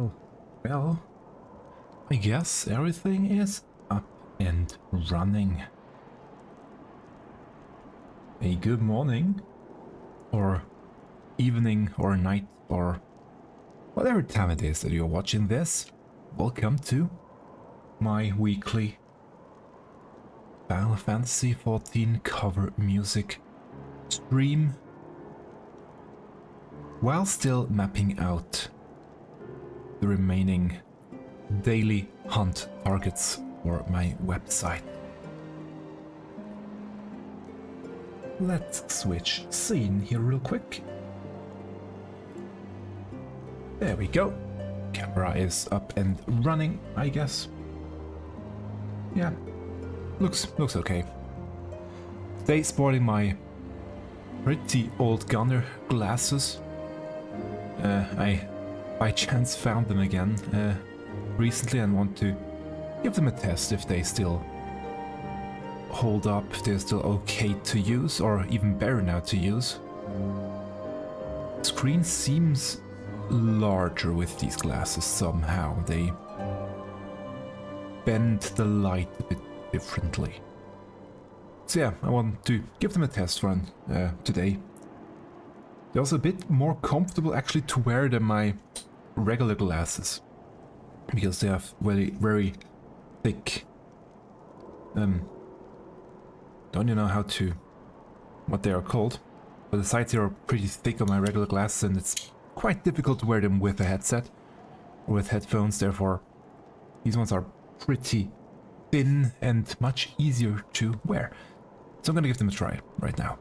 Oh, well, I guess everything is up and running. A good morning, or evening, or night, or whatever time it is that you're watching this. Welcome to my weekly Final Fantasy XIV cover music stream, while still mapping out the remaining daily hunt targets for my website. Let's switch scene here real quick. There we go. Camera is up and running, I guess. Yeah, looks okay. Today sporting my pretty old gunner glasses. I by chance found them again recently and want to give them a test if they still hold up, if they're still okay to use, or even better now to use. Screen seems larger with these glasses somehow. They bend the light a bit differently. So yeah, I want to give them a test run today. They're also a bit more comfortable actually to wear than my regular glasses, because they have very thick, don't you know what they are called, but the sides here are pretty thick on my regular glasses, and it's quite difficult to wear them with a headset or with headphones. Therefore these ones are pretty thin and much easier to wear. So I'm gonna give them a try right now.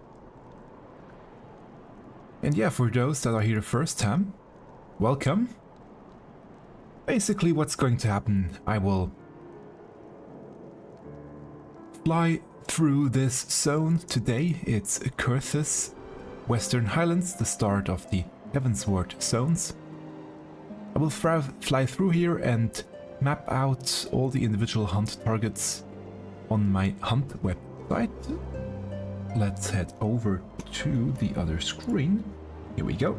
And yeah, for those that are here the first time, welcome. Basically what's going to happen, I will fly through this zone today. It's Coerthas Western Highlands, the start of the Heavensward zones. I will fly through here and map out all the individual hunt targets on my hunt website. Let's head over to the other screen. Here we go.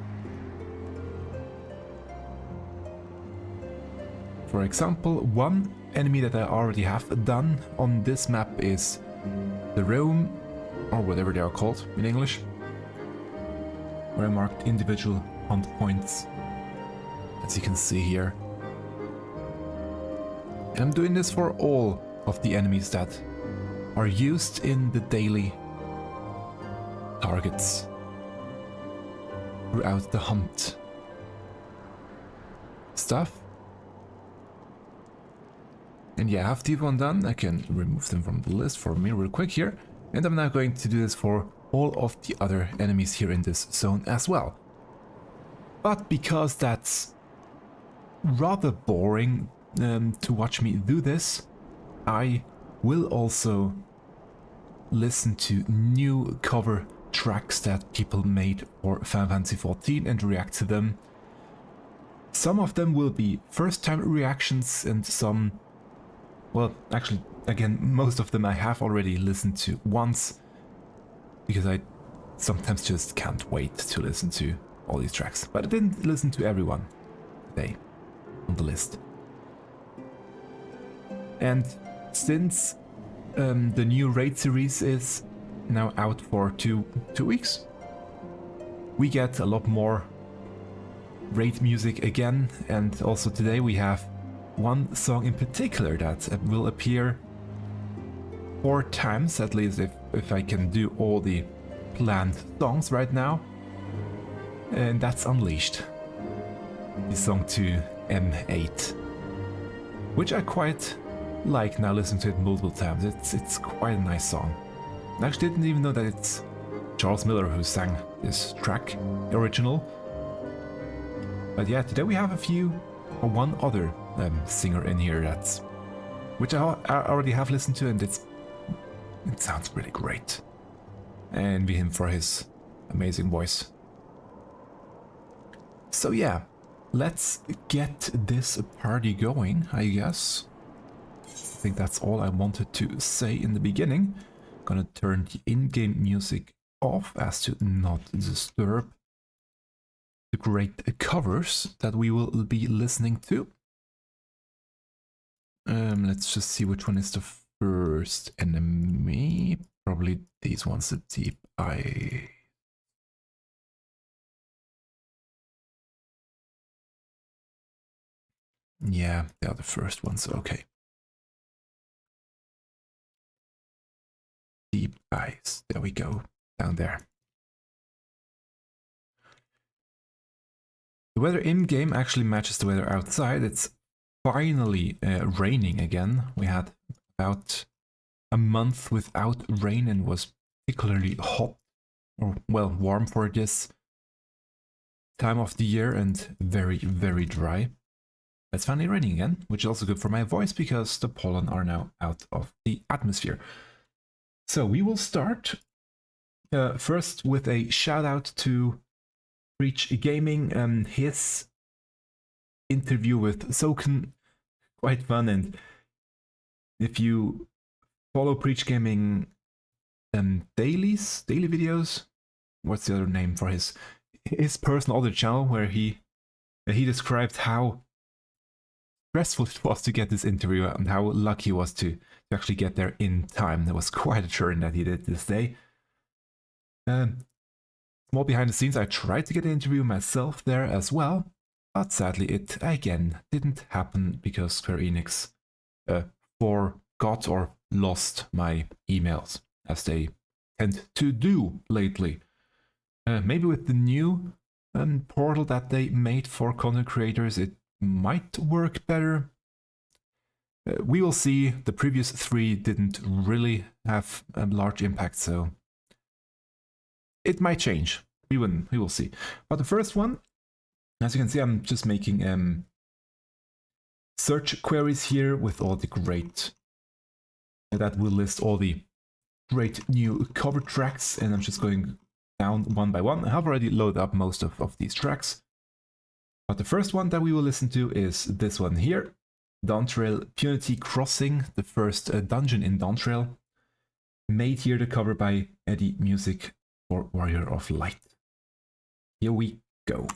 For example, one enemy that I already have done on this map is the Rome, or whatever they are called in English, where I marked individual hunt points, as you can see here. And I'm doing this for all of the enemies that are used in the daily targets throughout the hunt stuff. And yeah, I have these one done. I can remove them from the list for me real quick here. And I'm now going to do this for all of the other enemies here in this zone as well. But because that's rather boring to watch me do this, I will also listen to new cover tracks that people made for Final Fantasy XIV and react to them. Some of them will be first time reactions, and some, well, actually, again, most of them I have already listened to once, because I sometimes just can't wait to listen to all these tracks. But I didn't listen to everyone today on the list. And since the new raid series is now out for two weeks, we get a lot more raid music again, and also today we have one song in particular that will appear 4 times at least, if I can do all the planned songs right now, and that's Unleashed, the song to M8, which I quite like now listening to it multiple times. It's quite a nice song. I actually didn't even know that it's Charles Miller who sang this track, the original. But yeah, today we have one other singer in here which I already have listened to, and it sounds really great. And be him for his amazing voice. So yeah, let's get this party going, I guess. I think that's all I wanted to say in the beginning. Gonna turn the in-game music off as to not disturb the great covers that we will be listening to. Let's just see which one is the first enemy. Probably these ones, the deep eye. Yeah, they are the first ones, okay. Deep eyes, there we go, down there. The weather in-game actually matches the weather outside. It's finally raining again. We had about a month without rain and was particularly hot, or well, warm for this time of the year, and very, very dry. It's finally raining again, which is also good for my voice because the pollen are now out of the atmosphere. So we will start first with a shout out to Preach Gaming and his interview with Soken. Quite fun, and if you follow Preach Gaming daily videos, what's the other name for his personal other channel, where he described how stressful it was to get this interview and how lucky he was to actually get there in time. That was quite a turn that he did this day. Small behind the scenes, I tried to get an interview myself there as well, but sadly it again didn't happen because Square Enix forgot or lost my emails, as they tend to do lately. Maybe with the new portal that they made for content creators, it might work better. We will see. The previous 3 didn't really have a large impact, so it might change. We will see. But the first one, as you can see, I'm just making search queries here with all the great, that will list all the great new cover tracks, and I'm just going down one by one. I have already loaded up most of these tracks. But the first one that we will listen to is this one here, Dawntrail Punutiy Crossing, the first dungeon in Dawntrail. Made here the cover by Eddie Music for Warrior of Light. Here we go.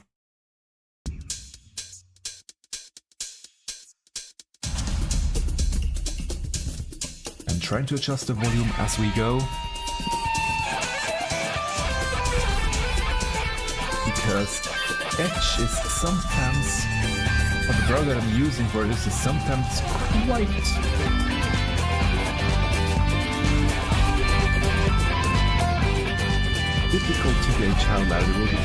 I'm trying to adjust the volume as we go, because Edge is sometimes, or the browser that I'm using for this is sometimes quite difficult to gauge how loud it will be.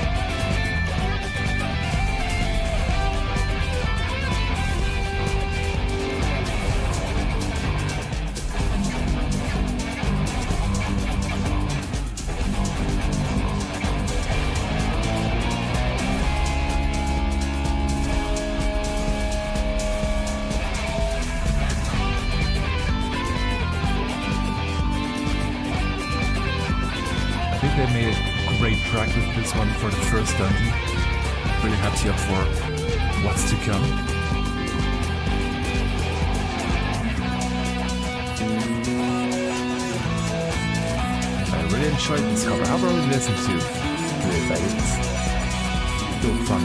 They made a great track with this one for the first dungeon. Really happy up for what's to come. I really enjoyed this cover. I've already listened to it, but it's still fun.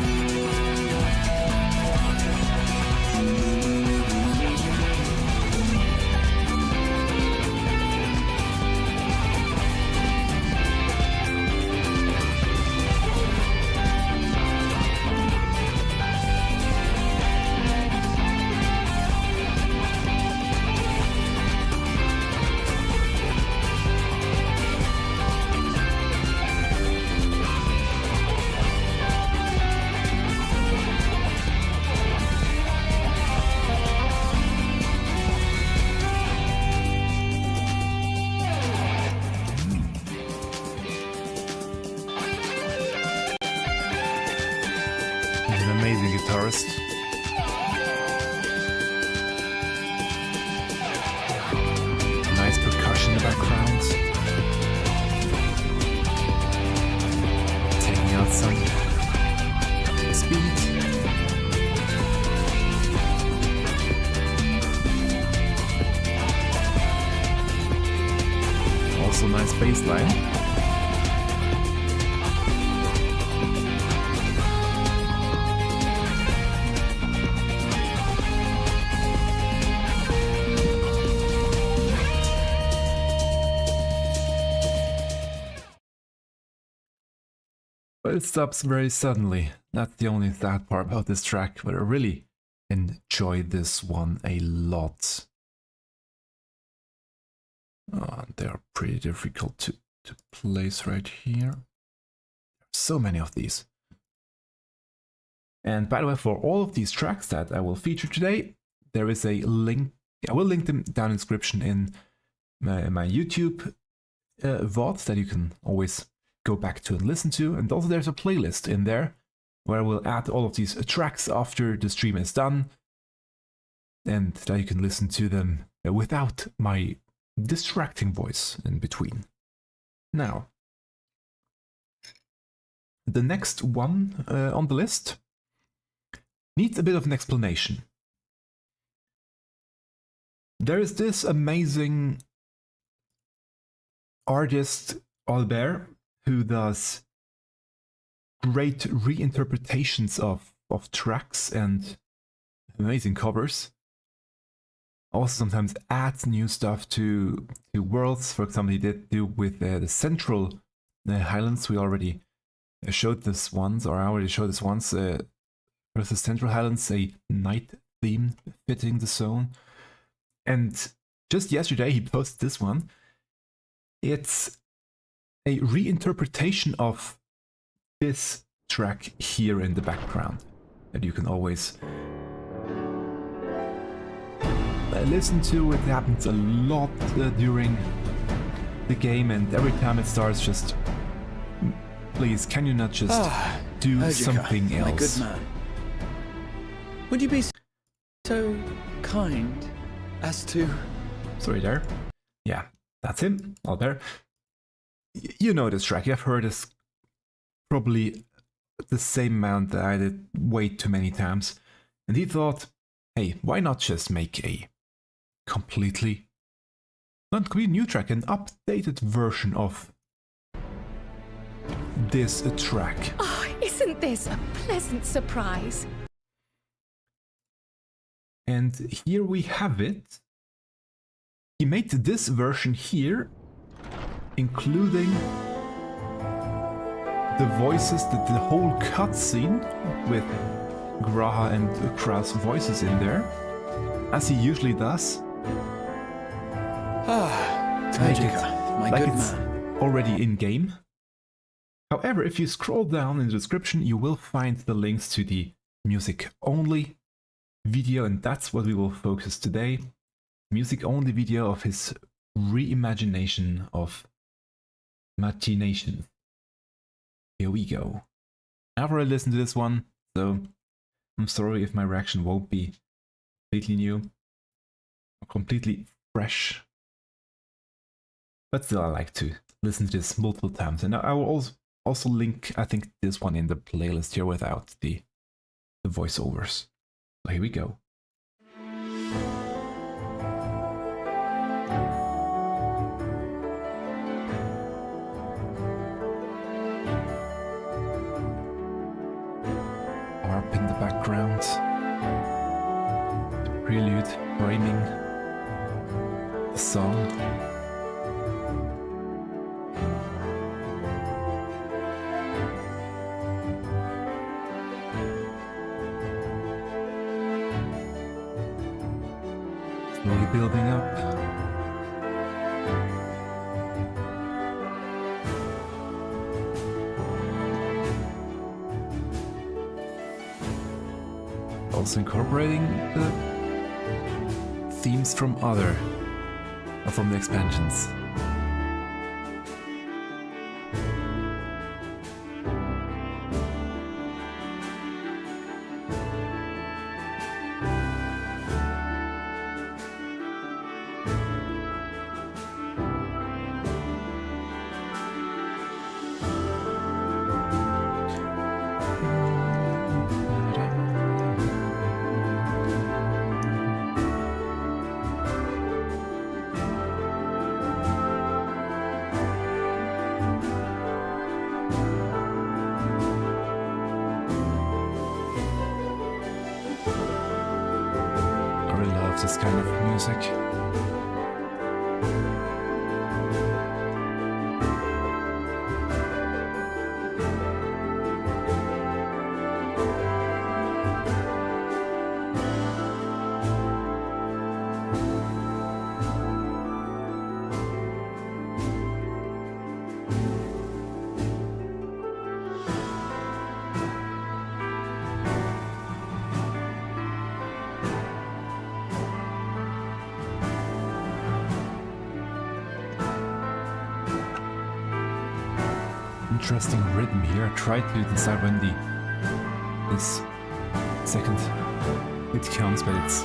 Nice percussion in the background. Taking out some speed. Also nice bass line. But it stops very suddenly. That's the only sad part about this track, but I really enjoyed this one a lot. Oh, they are pretty difficult to place right here. So many of these. And by the way, for all of these tracks that I will feature today, there is a link. I will link them down in the description in my YouTube VOD that you can always go back to and listen to. And also there's a playlist in there where I will add all of these tracks after the stream is done. And that you can listen to them without my distracting voice in between. Now, the next one on the list needs a bit of an explanation. There is this amazing artist, Albaer, who does great reinterpretations of tracks and amazing covers. Also sometimes adds new stuff to worlds. For example, he did do with the Central Highlands. We already showed this once, or I already showed this once. Versus Central Highlands, a night theme fitting the zone. And just yesterday he posted this one. It's a reinterpretation of this track here in the background that you can always listen to. It happens a lot during the game, and every time it starts, just please, can you not just do something else? My good man. Would you be so kind as to... Sorry there. Yeah, that's him, Albaer. You know this track, you've heard this probably the same amount that I did way too many times. And he thought, hey, why not just make a completely, not completely new track, an updated version of this track. Oh, isn't this a pleasant surprise? And here we have it. He made this version here, including the voices, the whole cutscene with Graha and Kra's voices in there, as he usually does. My like good it's man. Already in game. However, if you scroll down in the description, you will find the links to the music only video, and that's what we will focus today. Music only video of his reimagination of Machinations. Here we go. I've already listened to this one, so I'm sorry if my reaction won't be completely new or completely fresh. But still, I like to listen to this multiple times, and I will also link, I think, this one in the playlist here without the voiceovers. So here we go. Harp in the background. The prelude framing the song. Slowly building up. Also incorporating the themes from from the expansions. This kind of music. interesting rhythm here. I tried to decide when this second it comes, but it's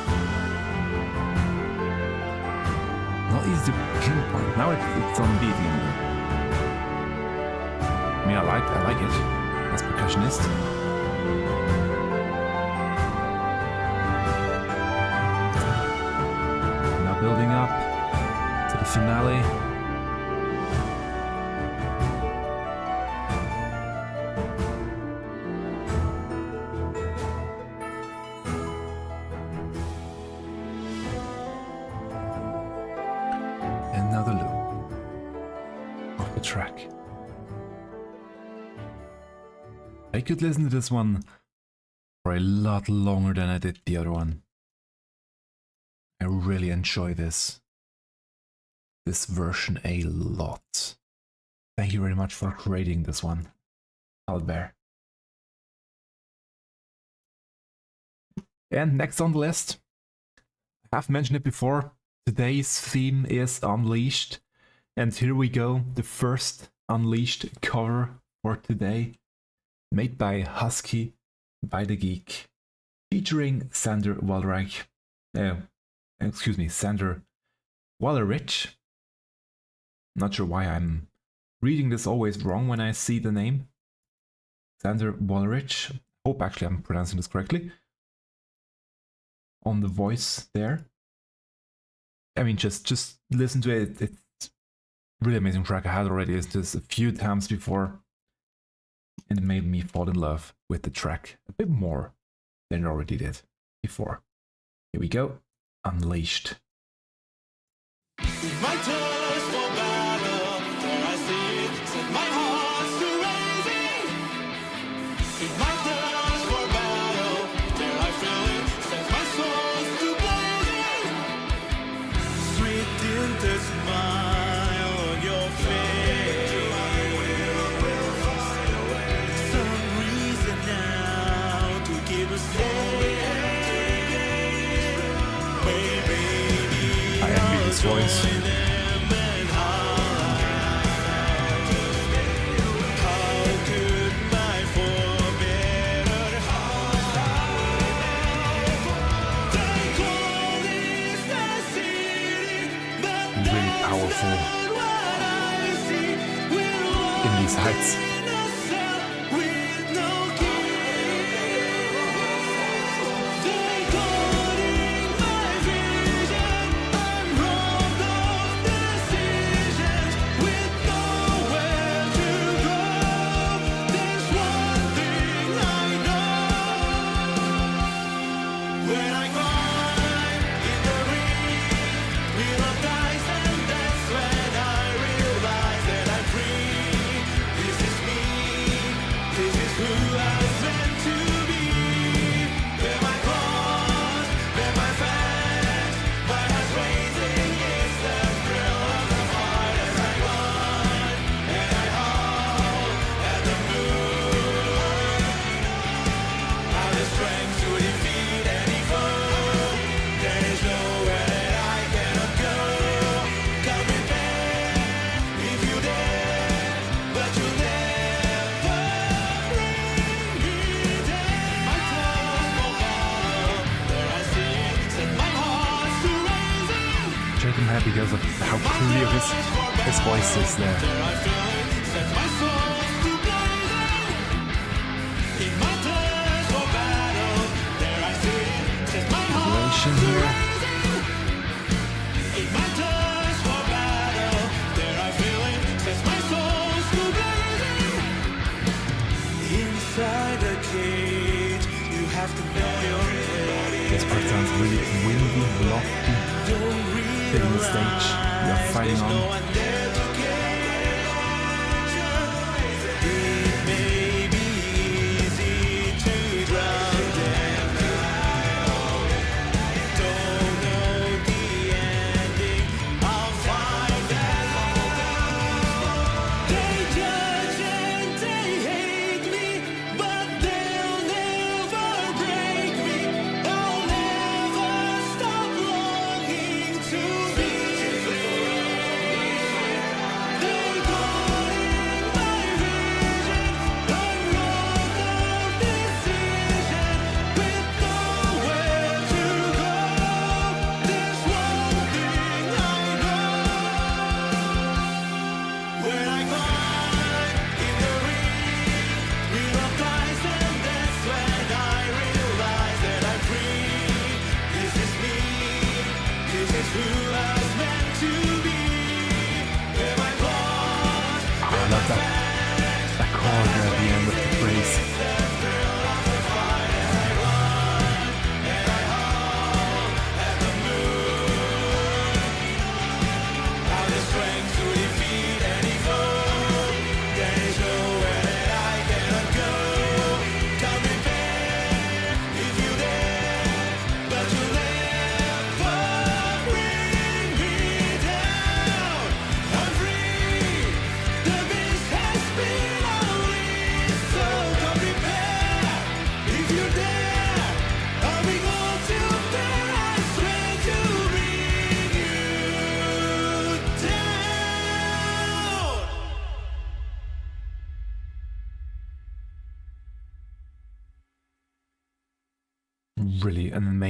not easy to pinpoint. Now it's on beat again. I mean, I like it as percussionist. Now building up to the finale. Another loop of the track. I could listen to this one for a lot longer than I did the other one. I really enjoy this version a lot. Thank you very much for creating this one, Albaer. And next on the list, I have mentioned it before, today's theme is Unleashed. And here we go, the first Unleashed cover for today, made by Husky, by the Geek, featuring Xander Walherich. Xander Walherich. Not sure why I'm reading this always wrong when I see the name. Xander Walherich. Hope actually I'm pronouncing this correctly. On the voice there. I mean, just listen to it. It's really amazing track. I had already listened to this a few times before, and it made me fall in love with the track a bit more than it already did before. Here we go. Unleashed. My toes for battle, where I see it, set my heart to raising. In my thirst for battle, there I feel it, set my soul to blazing. Sweet tinted smile on your face. Some reason now to give us I envy his voice. Really powerful in these heights. Because of how clear his voice is there. Vibration here. Inside a cage, you have to know your place. This part sounds really windy, lofty. Hitting the stage, we are fighting on.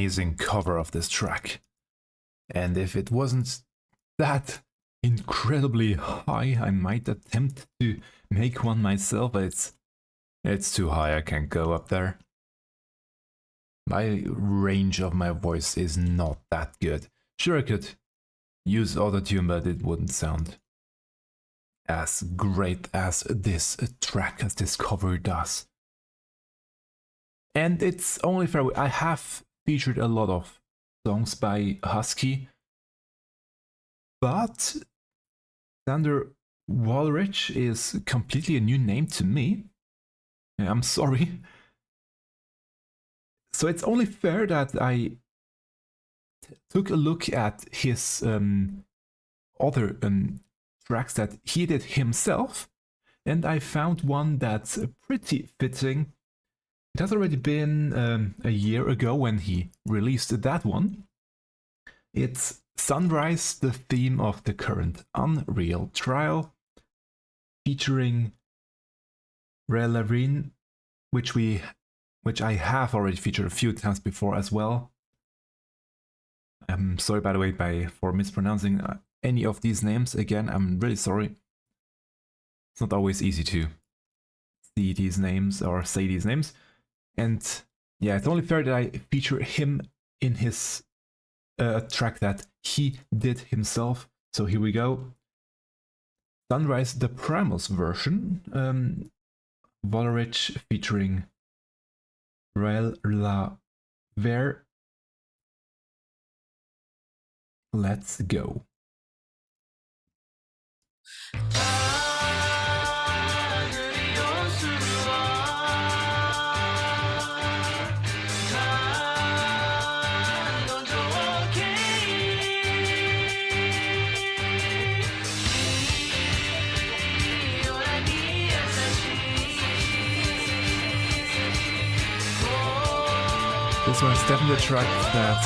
amazing cover of this track. And if it wasn't that incredibly high, I might attempt to make one myself, but it's too high, I can't go up there. My range of my voice is not that good. Sure, I could use autotune, but it wouldn't sound as great as this track, as this cover does. And it's only fair, I have featured a lot of songs by Husky, but Xander Walherich is completely a new name to me. I'm sorry. So it's only fair that I took a look at his other tracks that he did himself, and I found one that's pretty fitting. It has already been a year ago when he released that one. It's Sunrise, the theme of the current Unreal trial, featuring Vivern, which I have already featured a few times before as well. I'm sorry, by the way, for mispronouncing any of these names. Again, I'm really sorry. It's not always easy to see these names or say these names. And yeah, it's only fair that I feature him in his track that he did himself. So here we go. Sunrise, the Primal's version. Walherich featuring Albaer. Let's go. This one's definitely a track that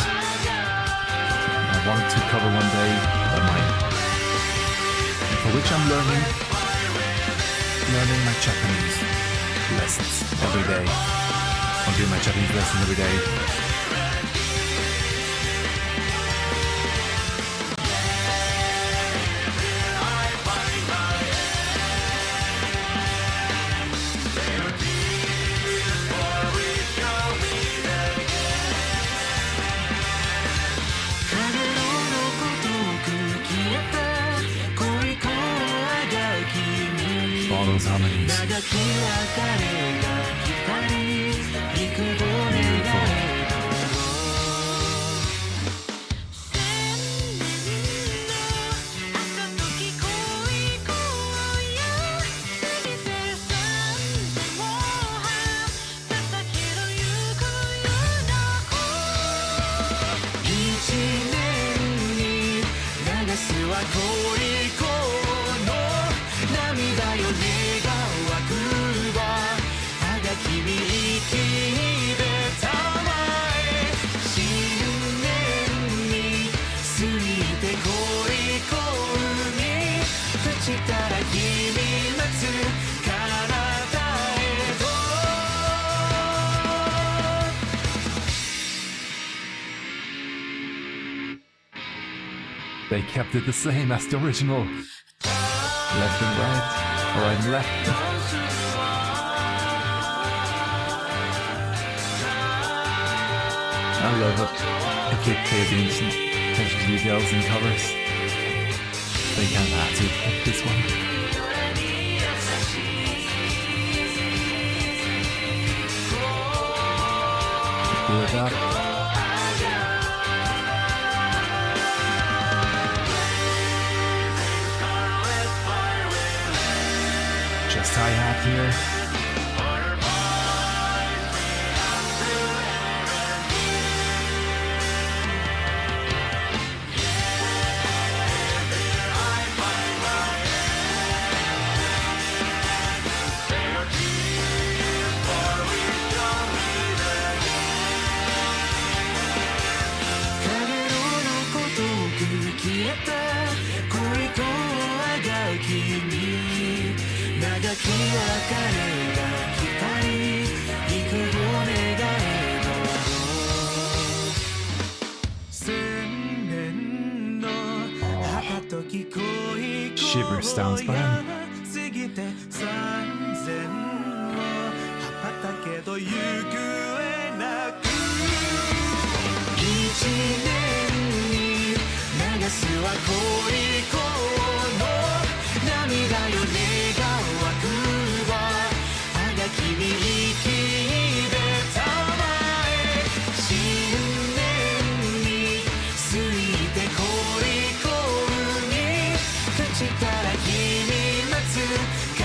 I want to cover one day, for which I'm learning my Japanese lessons every day. I'm doing my Japanese lessons every day. All those harmonies. Beautiful. They kept it the same as the original. Left and right, or right and left. I love it. A Geek attention to details and covers. They kind of had to pick this one. Good up. Just hi-hat here. shivers down spine. 過ぎて3000を羽ばたけど行方なく一年に流すは恋子の涙よ願わくはあがきに生きべたまえ新年に過ぎて恋子に口から君待つ体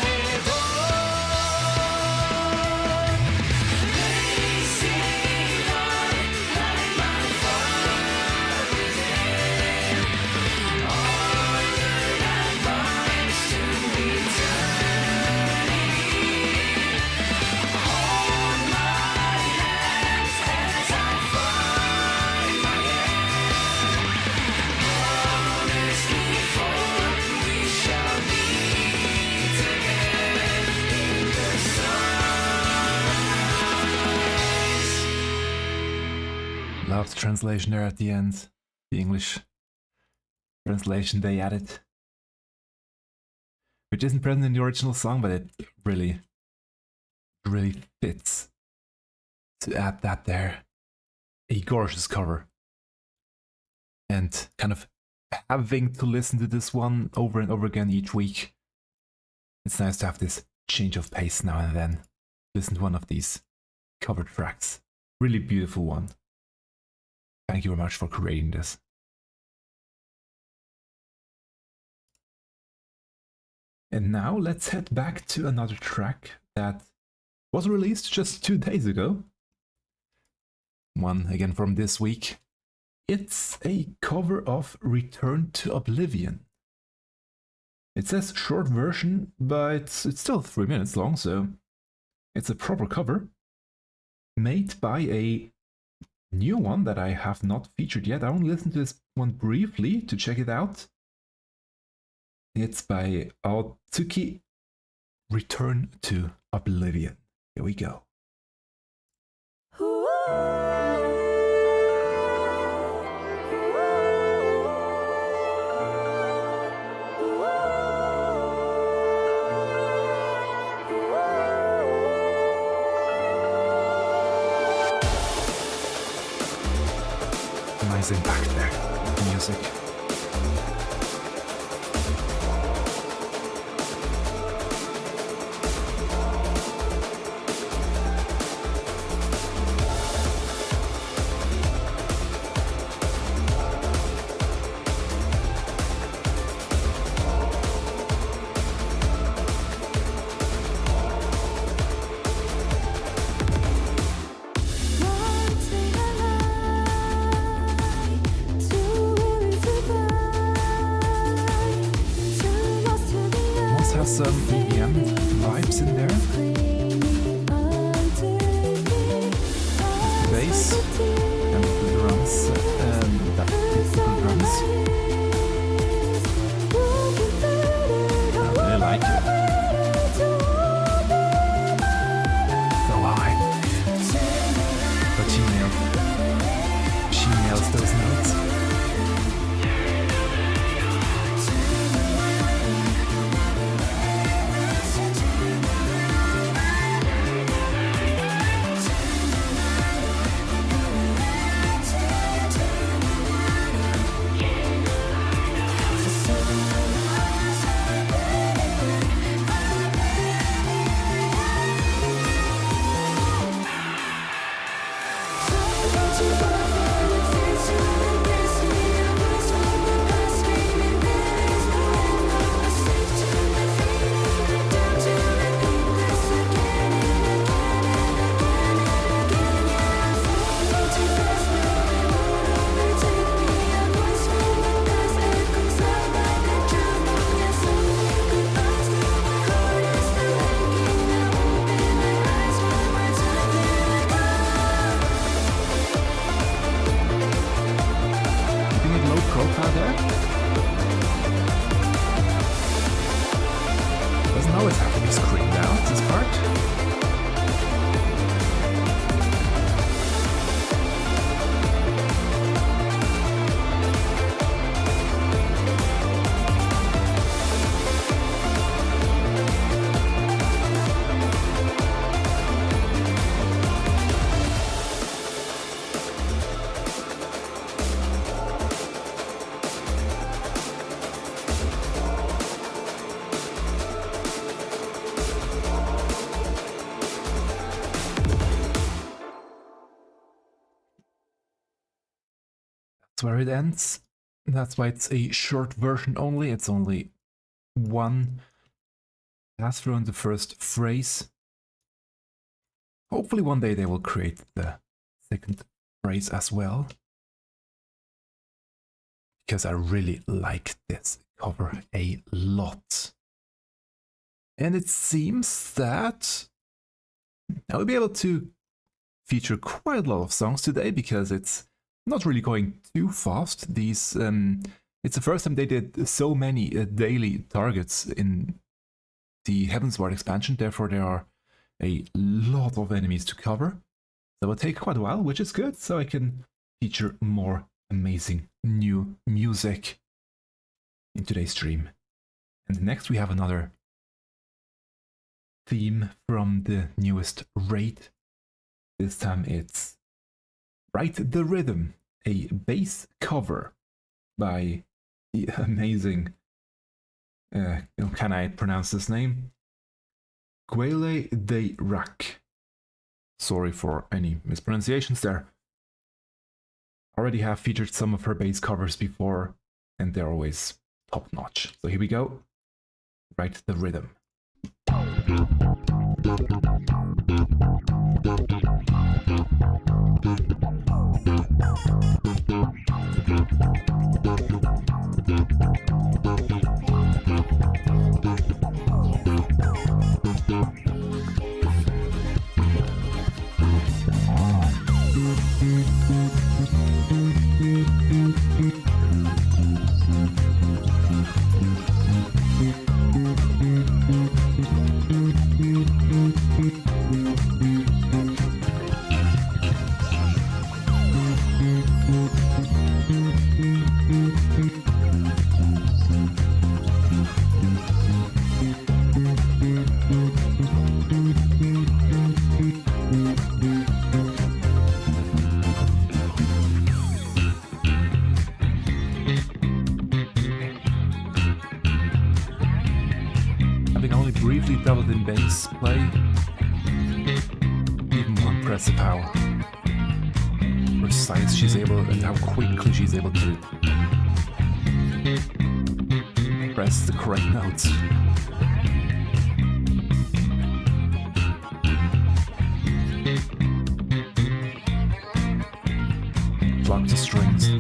へと Lazy heart like my father's head All that binds to eternity Hold my hands as I find my end Promise before we shall meet again in the sunrise. Love the translation there at the end. The English translation they added. Which isn't present in the original song, but it really fits to add that there. A gorgeous cover. And kind of having to listen to this one over and over again each week. It's nice to have this change of pace now and then. Listen to one of these cover tracks. Really beautiful one. Thank you very much for creating this. And now let's head back to another track that was released just 2 days ago. One again from this week. It's a cover of Return to Oblivion. It says short version, but it's still 3 minutes long, so it's a proper cover. Made by a new one that I have not featured yet. I only listened to this one briefly to check it out. It's by aotsuki. Return to Oblivion. Here we go. Nice impact there, the music. Some EDM vibes in there. The bass and the drums, that beautiful drums. I really like it. So high. But she nails those notes. That's where it ends. That's why it's a short version only. It's only one pass through on the first phrase. Hopefully one day they will create the second phrase as well. Because I really like this cover a lot. And it seems that I'll be able to feature quite a lot of songs today because it's not really going too fast. These it's the first time they did so many daily targets in the Heavensward expansion, therefore there are a lot of enemies to cover. So it will take quite a while, which is good, so I can feature more amazing new music in today's stream. And next we have another theme from the newest raid. This time it's Write the Rhythm, a bass cover by the amazing, can I pronounce this name? GueuleDeRak. Sorry for any mispronunciations there. Already have featured some of her bass covers before, and they're always top notch. So here we go. Write the Rhythm. Briefly doubled in bass play, even more impressive how precise she's able and how quickly she's able to press the correct notes. Pluck the strings.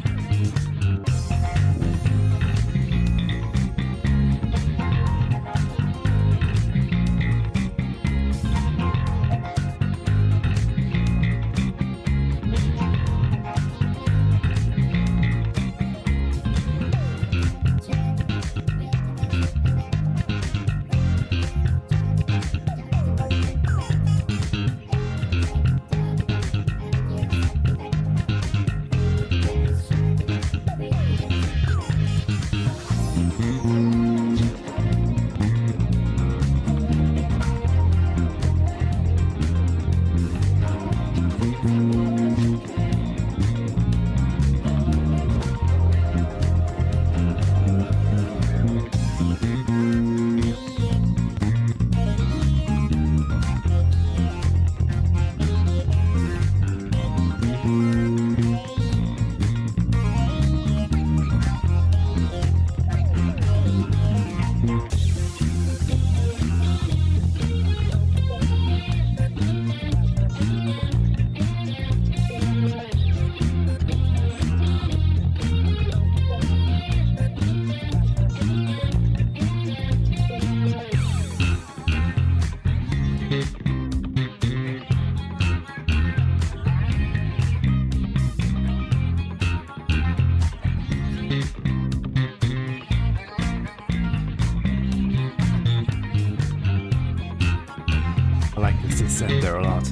Xander a lot.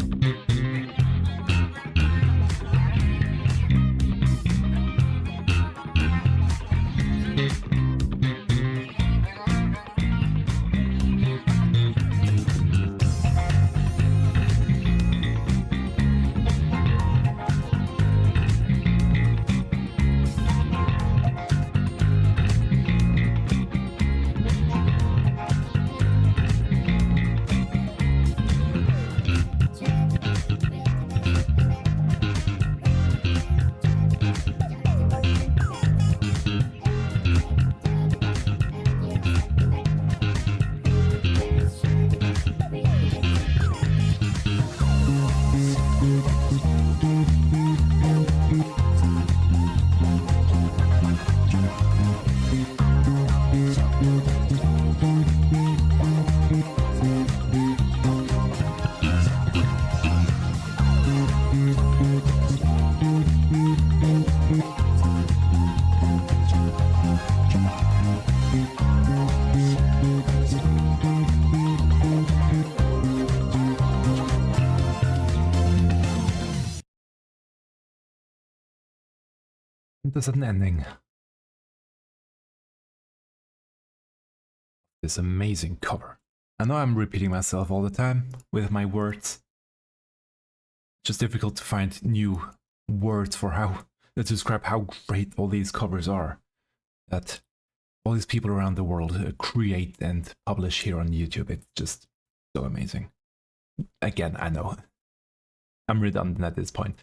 There's an ending. This amazing cover. I know I'm repeating myself all the time with my words. It's just difficult to find new words for how to describe how great all these covers are that all these people around the world create and publish here on YouTube. It's just so amazing. Again, I know I'm redundant at this point.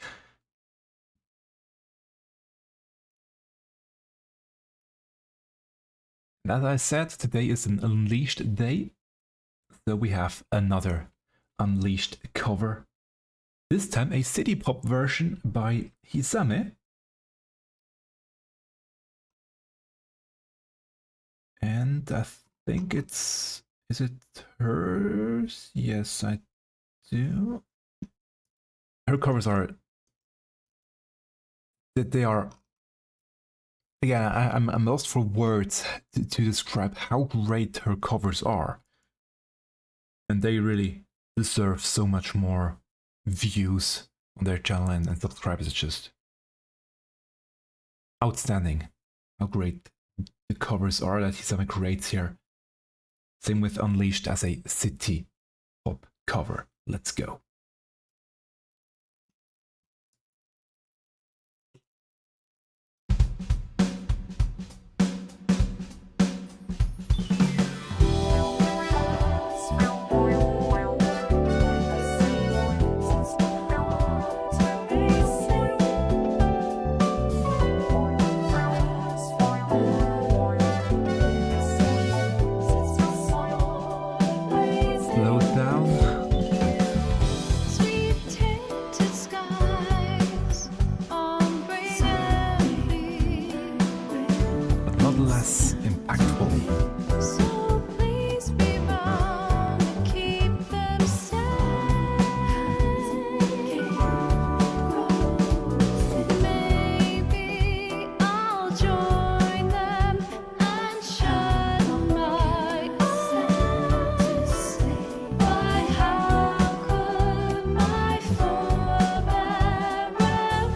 And as I said, today is an Unleashed day, so we have another Unleashed cover. This time a city pop version by Hisame. And I think it's... is it hers? Yes, I do. Her covers are... they are... Again, I'm lost for words to describe how great her covers are. And they really deserve so much more views on their channel and subscribers. It's just outstanding how great the covers are that Hisame creates here. Same with Unleashed as a city pop cover. Let's go. Less impactful. So please be bound, keep them safe. Maybe I'll join them and shut my eyes. But how could my forebear rise?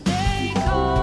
They call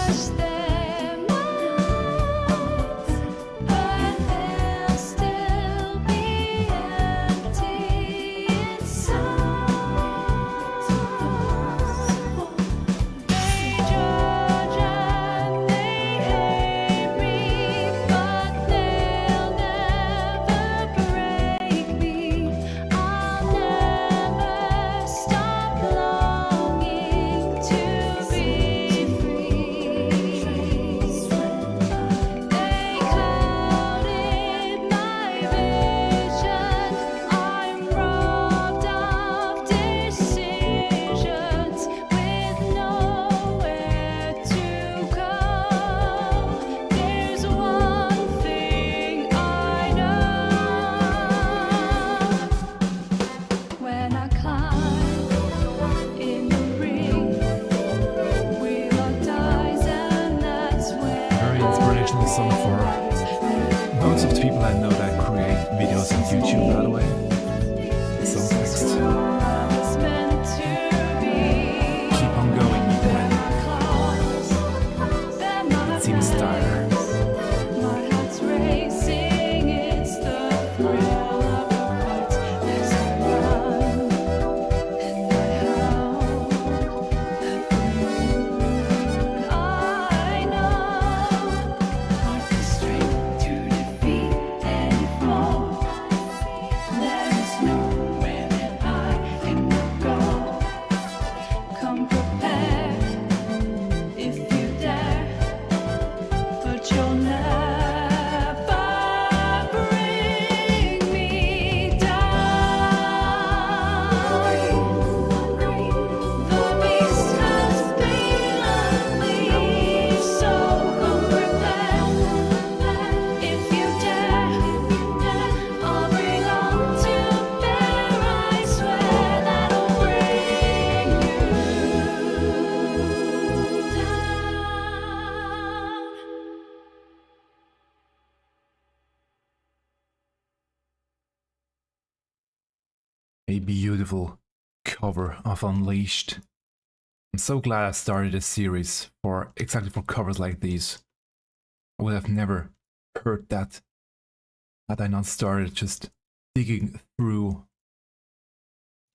wash them out, but they'll still be empty inside. They judge and they hate me, but they'll never break me. I'll never stop longing to be free. They clouded my vision. I'm robbed of decisions with nowhere to go. There's one thing I know. When I climb in the ring, we lock eyes, and that's when Very inspirational song for most of the people I know that create videos on YouTube, by the way. Song text. it's meant to be. Keep on going when Claws, they're my it seems tired. My heart's racing, it's the thrill of the fight. As I run and I howl at the moon, I know I've the strength to defeat any foe. There is nowhere that I cannot go. Come prepared if you dare, but you'll never bring me down. The beast has been unleashed, so come prepared if you dare. I'll bring all to bear, I swear that'll bring you down. A beautiful cover of Unleashed. I'm so glad I started a series for exactly for covers like these. I would have never heard that had I not started just digging through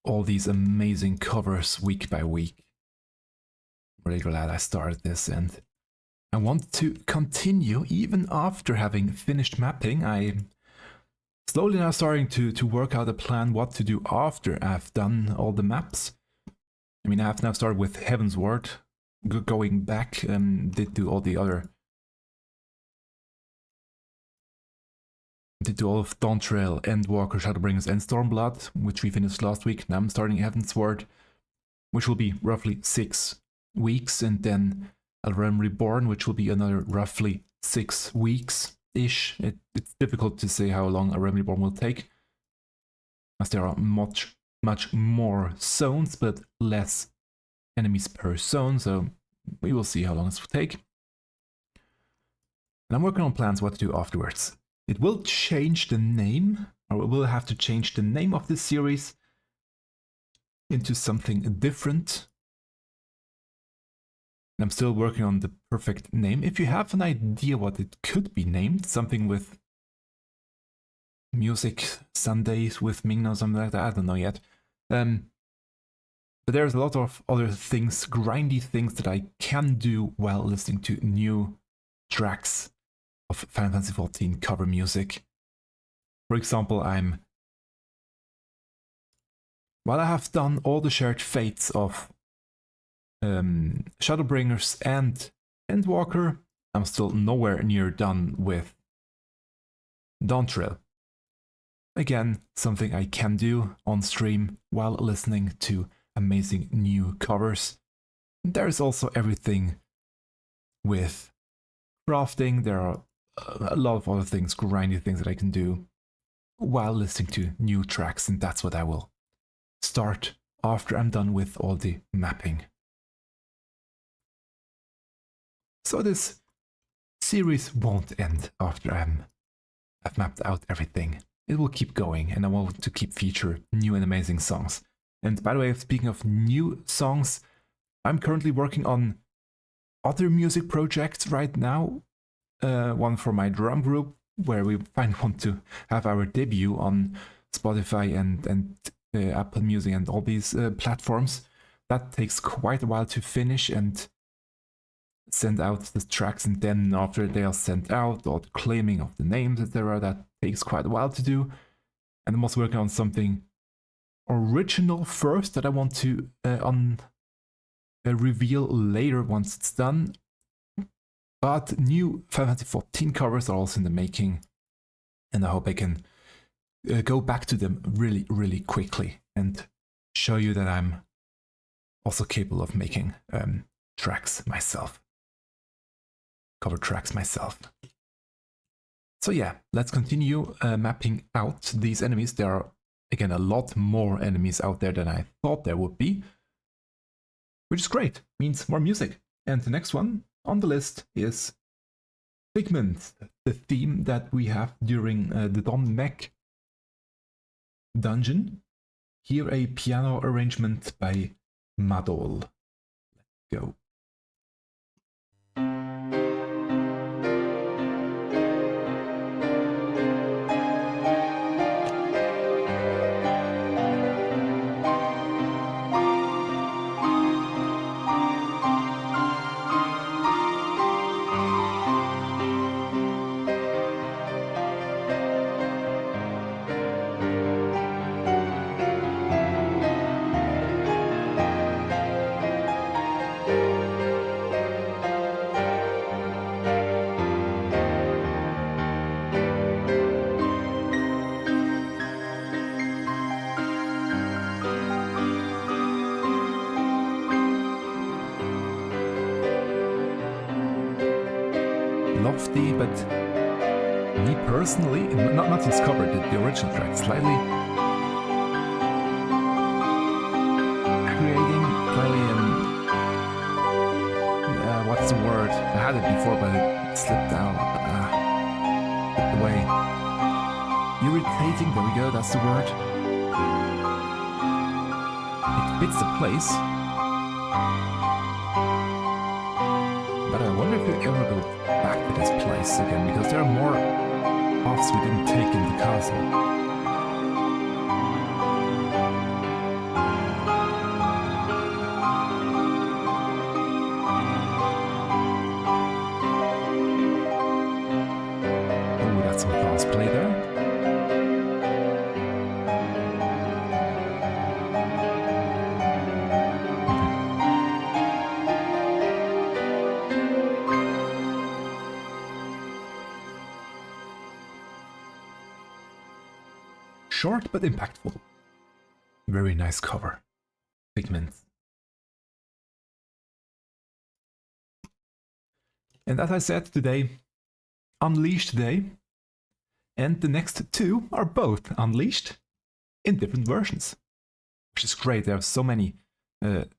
all these amazing covers week by week. I'm really glad I started this, and I want to continue even after having finished mapping. I slowly now starting to work out a plan what to do after I've done all the maps. I mean, I've now started with Heaven's Word, going back did do all the other, did do all of Dawn Trail, Endwalker, Shadowbringers, and Stormblood, which we finished last week. Now I'm starting Heaven's Word, which will be roughly 6 weeks, and then Albaer Reborn, which will be another roughly 6 weeks-ish. It's difficult to say how long Albaer Reborn will take, as there are much more zones, but less enemies per zone, so we will see how long this will take. And I'm working on plans what to do afterwards. It will change the name, or we will have to change the name of this series into something different. And I'm still working on the perfect name. If you have an idea what it could be named, something with music Sundays with Ming or something like that, I don't know yet. But there's a lot of other things, grindy things that I can do while listening to new tracks of Final Fantasy XIV cover music. For example, while I have done all the shared fates of Shadowbringers and Endwalker, I'm still nowhere near done with Dawn Trail. Again, something I can do on stream while listening to amazing new covers. There's also everything with crafting. There are a lot of other things, grindy things that I can do while listening to new tracks, and that's what I will start after I'm done with all the mapping. So this series won't end after I've mapped out everything. It will keep going, and I want to keep feature new and amazing songs. And by the way, speaking of new songs, I'm currently working on other music projects right now. One for my drum group, where we finally want to have our debut on Spotify and Apple Music and all these platforms. That takes quite a while to finish and send out the tracks, and then after they are sent out, all the claiming of the names, etc., that takes quite a while to do. And I'm also working on something original first that I want to reveal later once it's done. But new Final Fantasy XIV covers are also in the making, and I hope I can go back to them really, really quickly and show you that I'm also capable of making tracks myself, cover tracks myself. So yeah, let's continue mapping out these enemies. There are, again, a lot more enemies out there than I thought there would be, which is great, means more music. And the next one on the list is Figments, the theme that we have during the Don Mech dungeon. Here a piano arrangement by Madol. Let's go. Lofty, but me personally, nothing's covered, the original track, slightly creating, what's the word? I had it before, but it slipped out, slipped away. Irritating, there we go, that's the word. It fits the place. But I wonder if we ever go back to this place again, because there are more paths we didn't take in the castle. Oh, that's some fast play there. Short but impactful. Very nice cover. Figments. And as I said today, Unleashed Day. And the next two are both Unleashed in different versions. Which is great. There are so many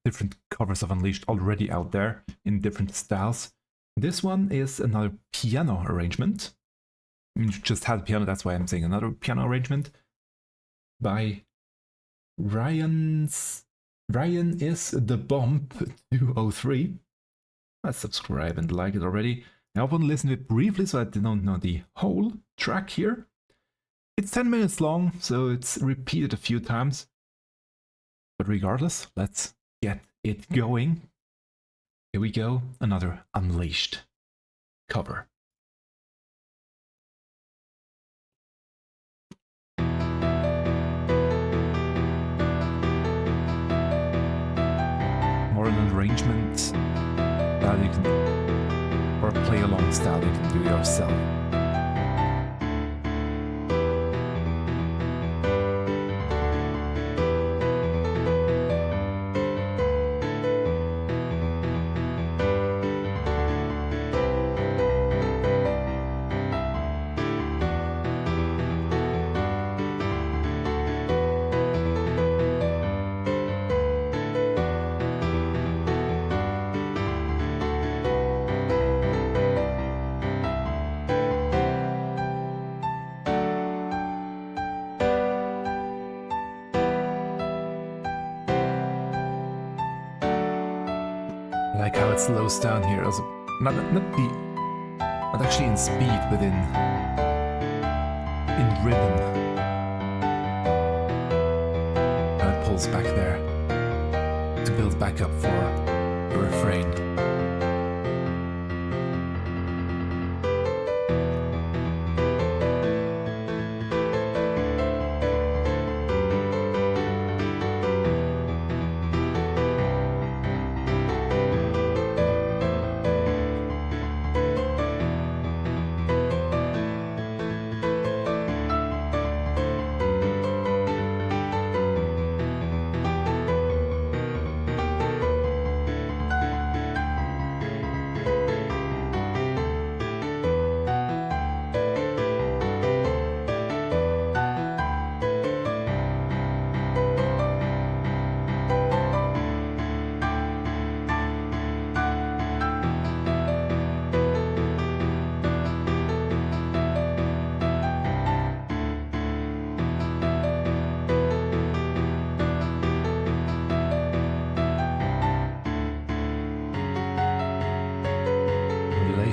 different covers of Unleashed already out there in different styles. This one is another piano arrangement. I mean, you just had a piano, that's why I'm saying another piano arrangement. By Ryan is the Bomb 203. Let's subscribe and like it already. I want to listen to it briefly so I don't know the whole track here. It's 10 minutes long, so it's repeated a few times. But regardless, let's get it going. Here we go, another Unleashed cover. More an arrangement that you can, or play along style you can do yourself. like how it slows down here. Also, not actually in speed, but in rhythm. How it pulls back there to build back up for the refrain.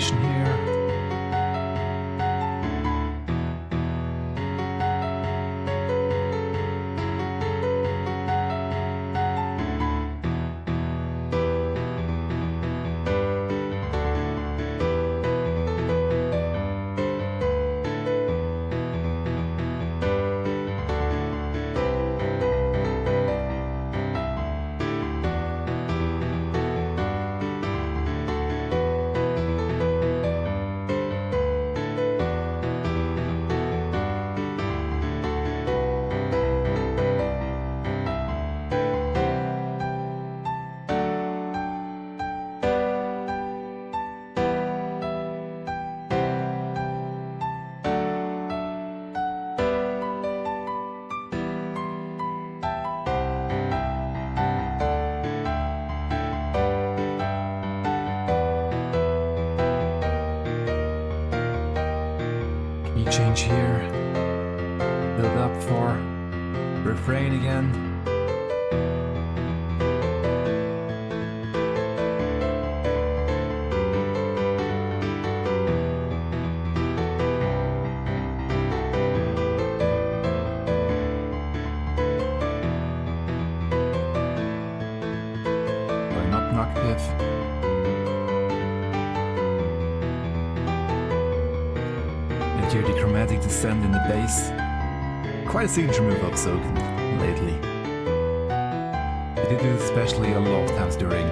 Here. Change here, build up for refrain again. Not an octave. Hear the chromatic descent in the bass. Quite a signature move of Soken lately. I did this especially a lot of times during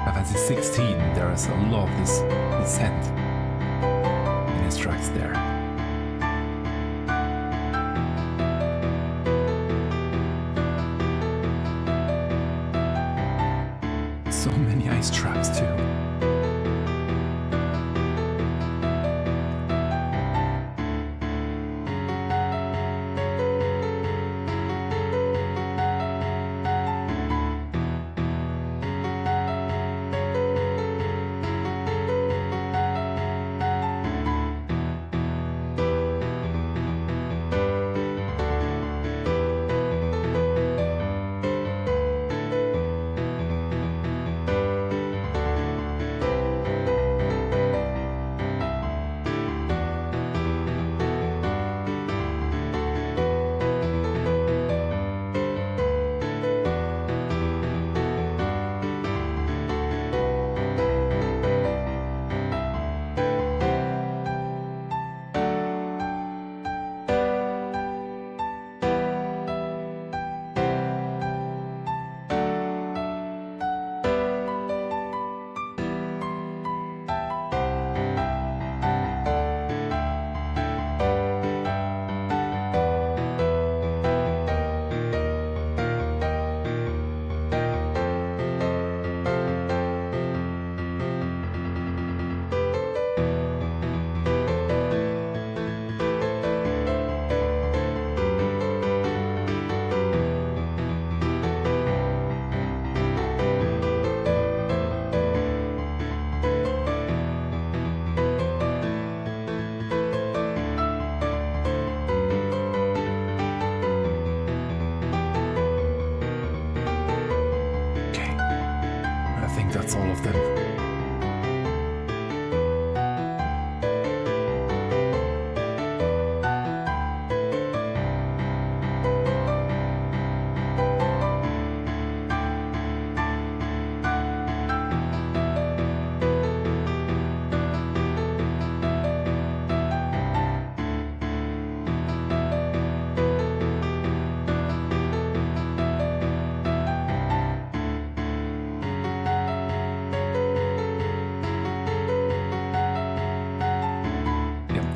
FFXIV. There is a lot of this descent in his tracks there. So many ice traps too.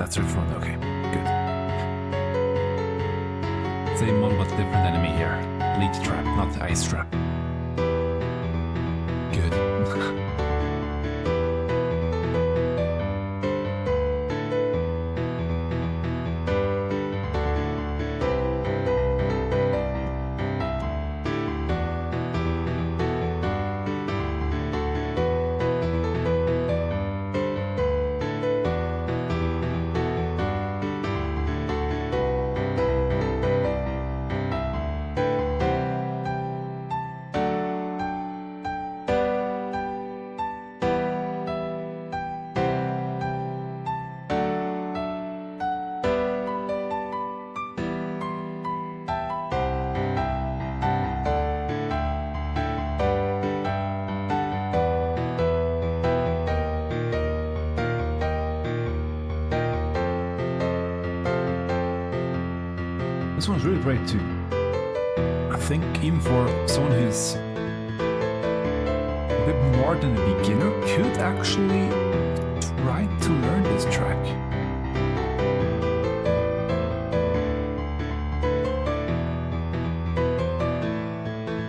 That's her front, okay, good. Same model but different enemy here. Leech trap, not ice trap. Good. This one's really great too. I think even for someone who's a bit more than a beginner could actually try to learn this track.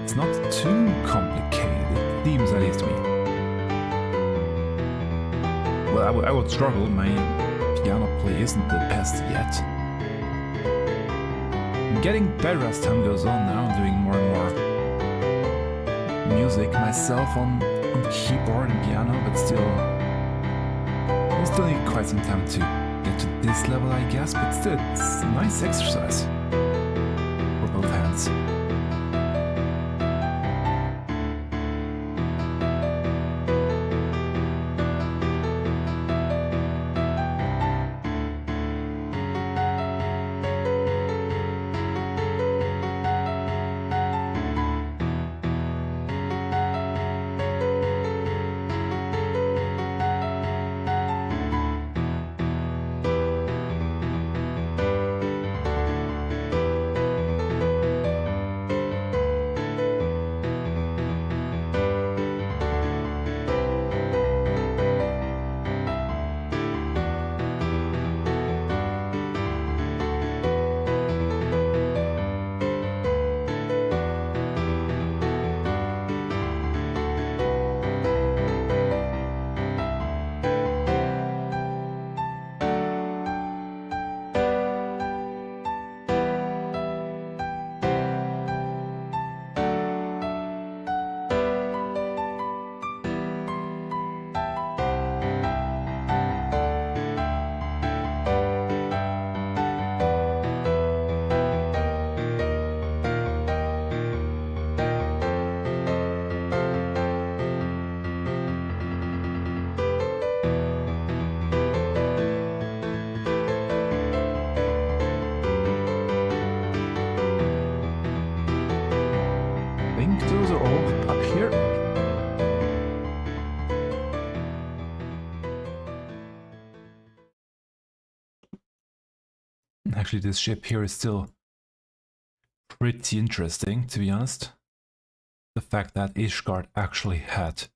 It's not too complicated, it seems at least to me. Well, I would struggle, my piano play isn't the best yet. I'm getting better as time goes on now, I'm doing more and more music myself on keyboard and piano, but still need quite some time to get to this level, I guess, but still, it's a nice exercise for both hands. Actually, this ship here is still pretty interesting, to be honest. The fact that Ishgard actually had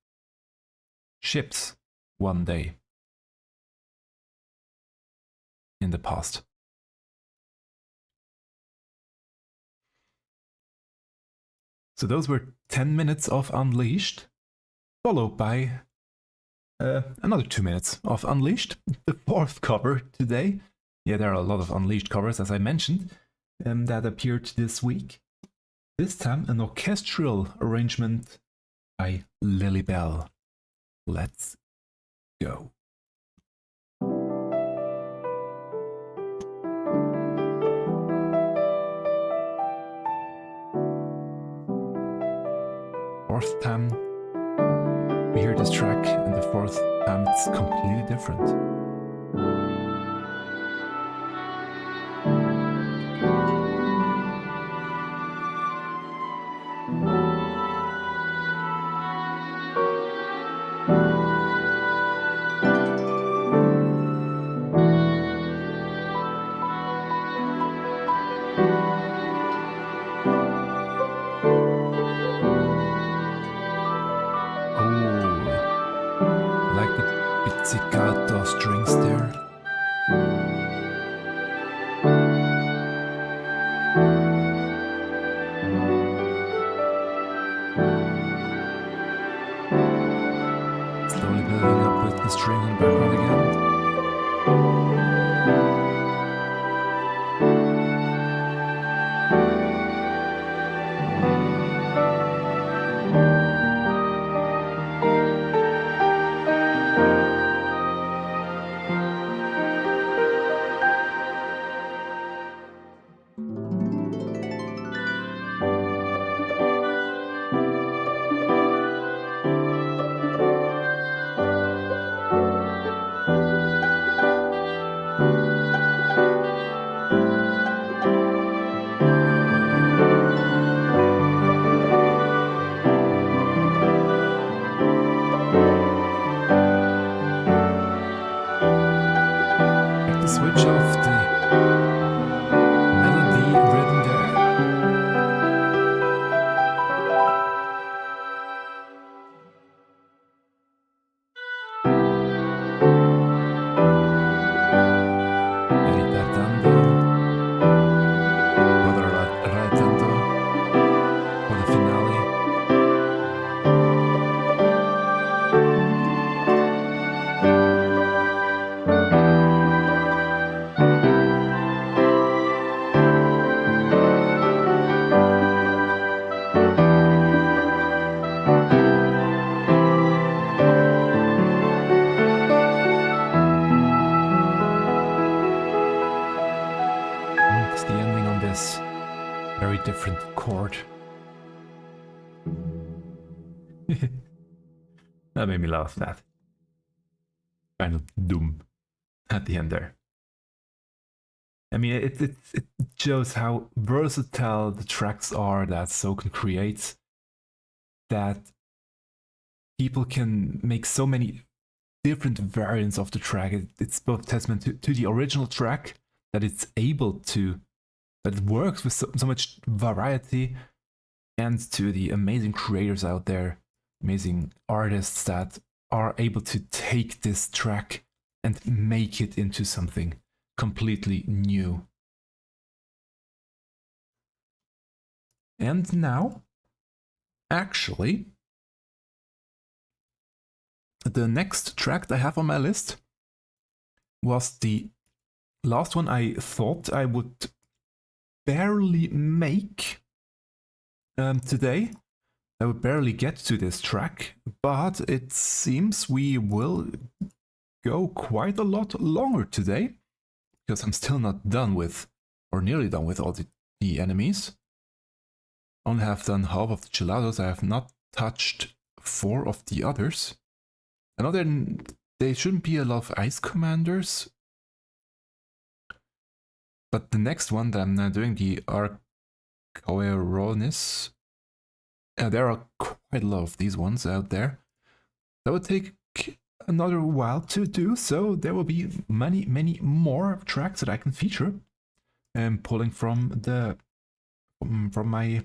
ships one day in the past. So those were 10 minutes of Unleashed, followed by another 2 minutes of Unleashed, the fourth cover today. Yeah, there are a lot of Unleashed covers, as I mentioned, that appeared this week. This time, an orchestral arrangement by Lilybell. Let's go. Fourth time we hear this track, and the fourth time it's completely different. Like the pizzicato strings there. the switch of the melody rhythm there. Ritartando, rallentando for the finale. It's the ending on this very different chord. That made me laugh, that. Kind of doom at the end there. I mean, it shows how versatile the tracks are that Soken creates. That people can make so many different variants of the track. It's both testament to the original track, that it's able to, that it works with so much variety, and to the amazing creators out there, amazing artists that are able to take this track and make it into something completely new. And now, actually, the next track that I have on my list was the last one I thought I would barely make today. I would barely get to this track, but it seems we will go quite a lot longer today, because I'm still not done with, or nearly done with, all the enemies. Only have done half of the gelatos. I have not touched 4 of the others. I know there shouldn't be a lot of ice commanders, but the next one that I'm now doing, the Coerthas, there are quite a lot of these ones out there. That would take another while to do, so there will be many more tracks that I can feature, pulling from my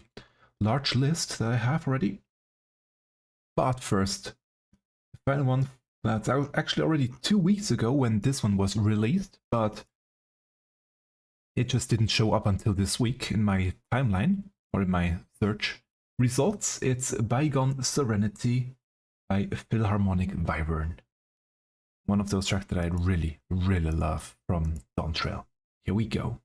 large list that I have already. But first, the final one that's actually already 2 weeks ago when this one was released, but it just didn't show up until this week in my timeline or in my search results. It's Bygone Serenity by Philharmonic Vivern. One of those tracks that I really love from Dawntrail. Here we go.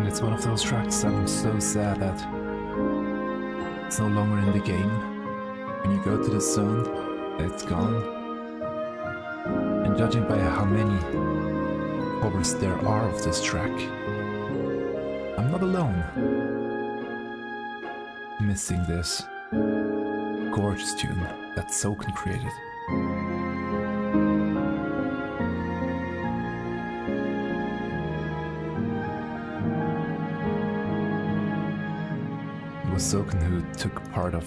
It's one of those tracks that I'm so sad that it's no longer in the game. When you go to the zone, it's gone. And judging by how many covers there are of this track, I'm not alone missing this gorgeous tune that Soken created. It was Soken who took part of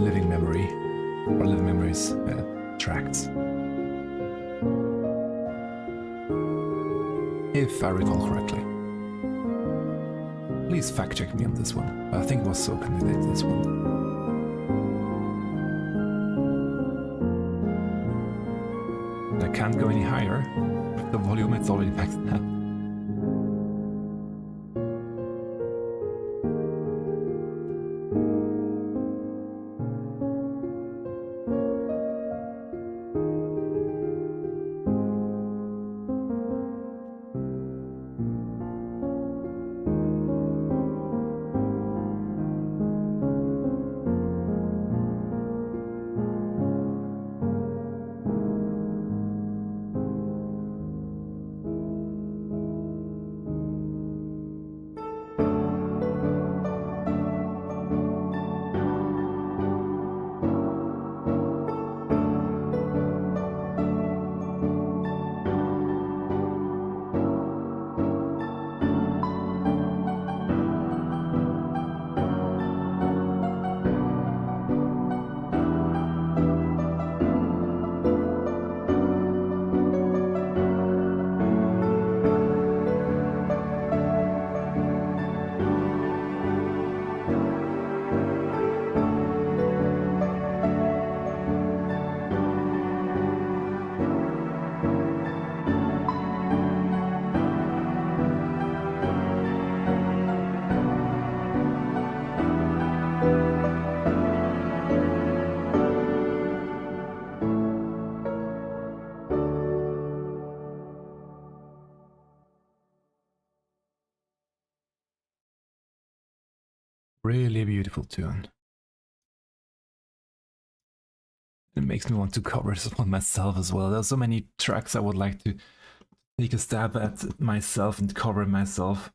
Living Memory, or Living Memories tracks. If I recall correctly. Please fact check me on this one. I think it was Soken who did this one. I can't go any higher. With the volume, it's already maxed out. Really beautiful tune. It makes me want to cover this one myself as well. There's so many tracks I would like to take a stab at myself and cover myself.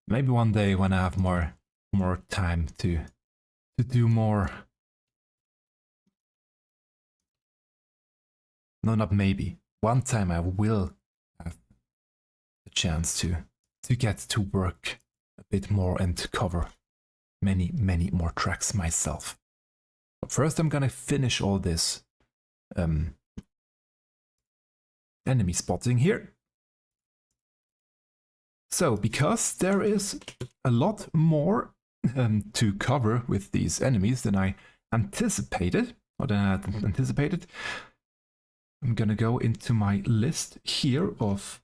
Maybe one day when I have more time to do more. No, not maybe. One time I will have a chance to get to work a bit more and to cover many more tracks myself. But first I'm gonna finish all this enemy spotting here. So, because there is a lot more to cover with these enemies than I anticipated, I'm gonna go into my list here of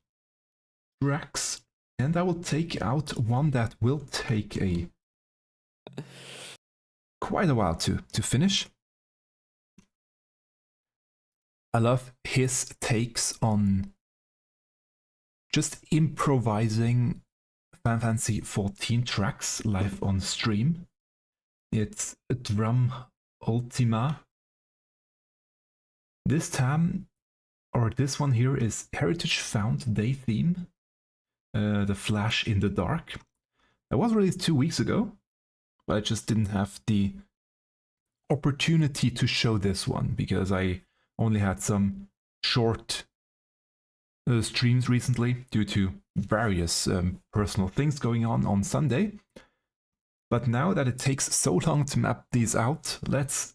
tracks, and I will take out one that will take quite a while to finish. I love his takes on just improvising Final Fantasy 14 tracks live on stream. It's DrumUltimA. This time, or this one here, is Heritage Found Day theme, the Flash in the Dark. It was released 2 weeks ago, but I just didn't have the opportunity to show this one because I only had some short streams recently due to various personal things going on Sunday. But now that it takes so long to map these out, let's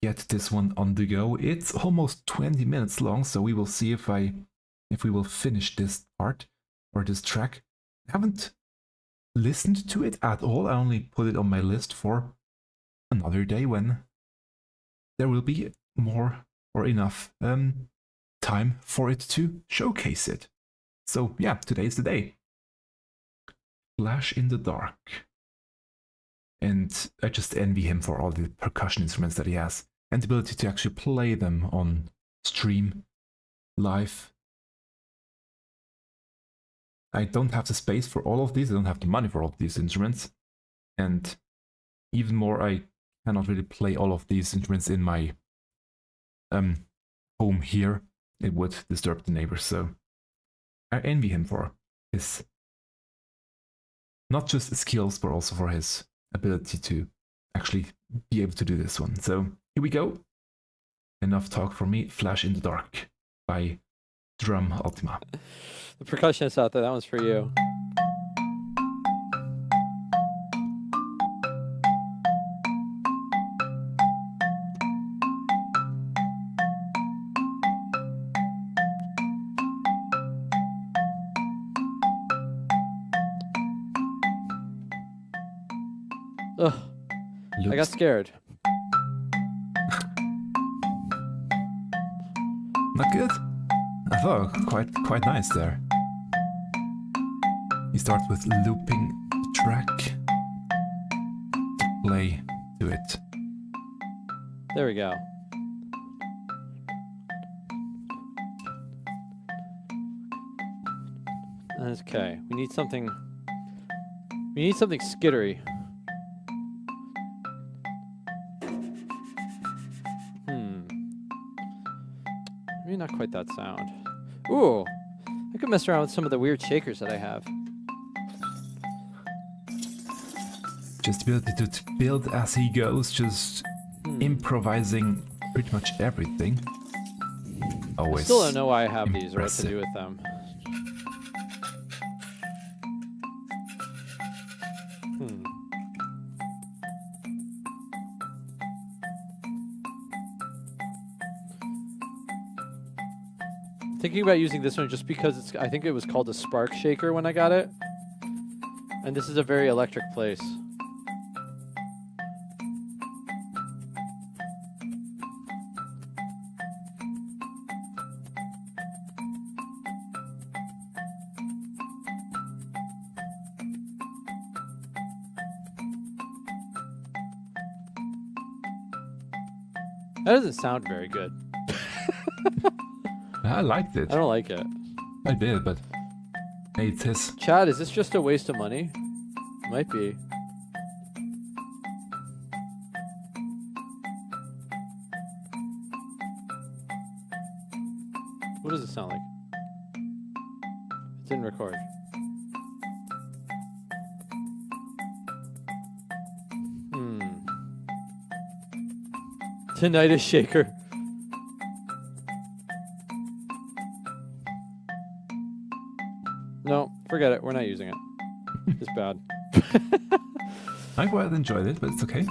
get this one on the go. It's almost 20 minutes long, so we will see if we will finish this part or this track. I haven't listened to it at all. I only put it on my list for another day when there will be more or enough time for it to showcase it. So yeah, today's the day. Flash in the Dark. And I just envy him for all the percussion instruments that he has and the ability to actually play them on stream, live. I don't have the space for all of these, I don't have the money for all of these instruments, and even more, I cannot really play all of these instruments in my home here. It would disturb the neighbors, so I envy him for his, not just skills, but also for his ability to actually be able to do this one. So here we go. Enough talk for me. Flash in the Dark by DrumUltimA. The percussionists out there, that one's for you. Ugh, I got scared. Not good? I thought quite nice there. You start with looping the track, play to it. There we go. Okay, we need something skittery. Maybe not quite that sound. Ooh, I could mess around with some of the weird shakers that I have. Just the ability to build as he goes, just improvising pretty much everything. Always. Still don't know why I have these or what to impressive. do with them. Thinking about using this one just because I think it was called a spark shaker when I got it. And this is a very electric place. That doesn't sound very good. I liked it. I don't like it. I did, but it's his. Chad, is this just a waste of money? Might be. What does it sound like? It didn't record. Tinnitus shaker. No, forget it. We're not using it. It's bad. I quite enjoyed it, but it's okay.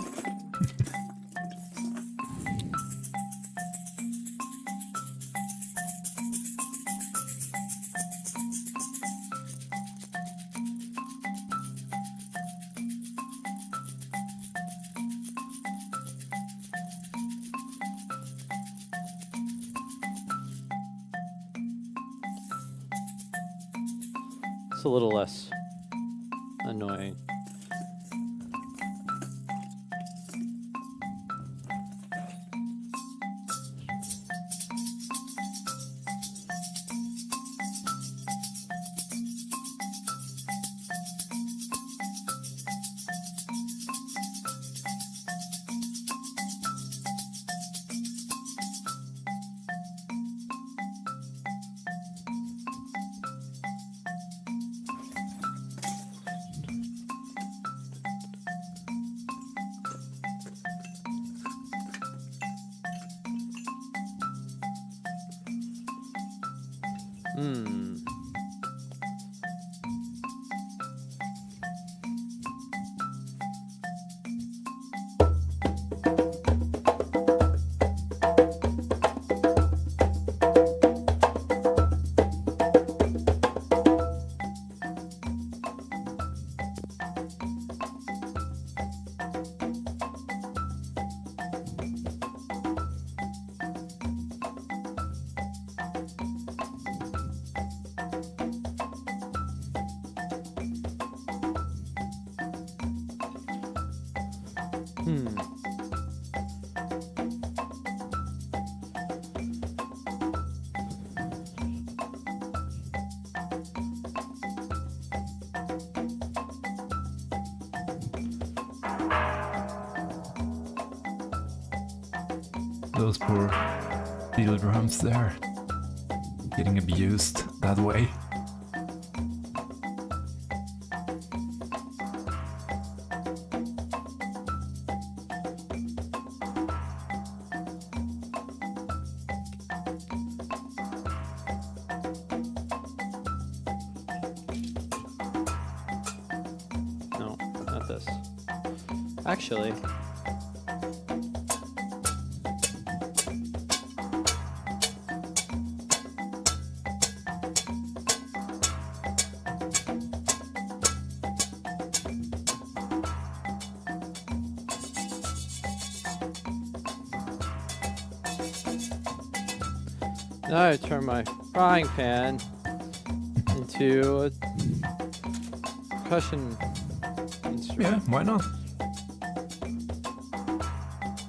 It's a little less annoying. Those poor steel drums there, getting abused that way. No, not this. Actually, Now I turn my frying pan into a percussion instrument. Yeah, why not?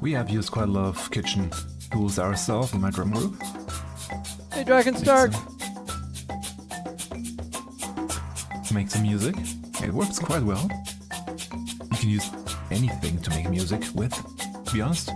We have used quite a lot of kitchen tools ourselves in my drum group. Hey, Dragon Stark! Make some music. It works quite well. You can use anything to make music with, to be honest.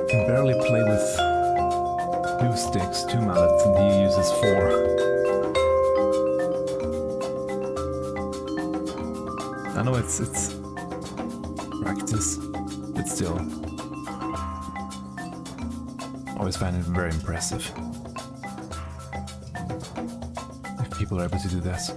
Can barely play with 2 sticks, 2 mallets, and he uses 4. I know it's practice, but still, always find it very impressive if people are able to do this.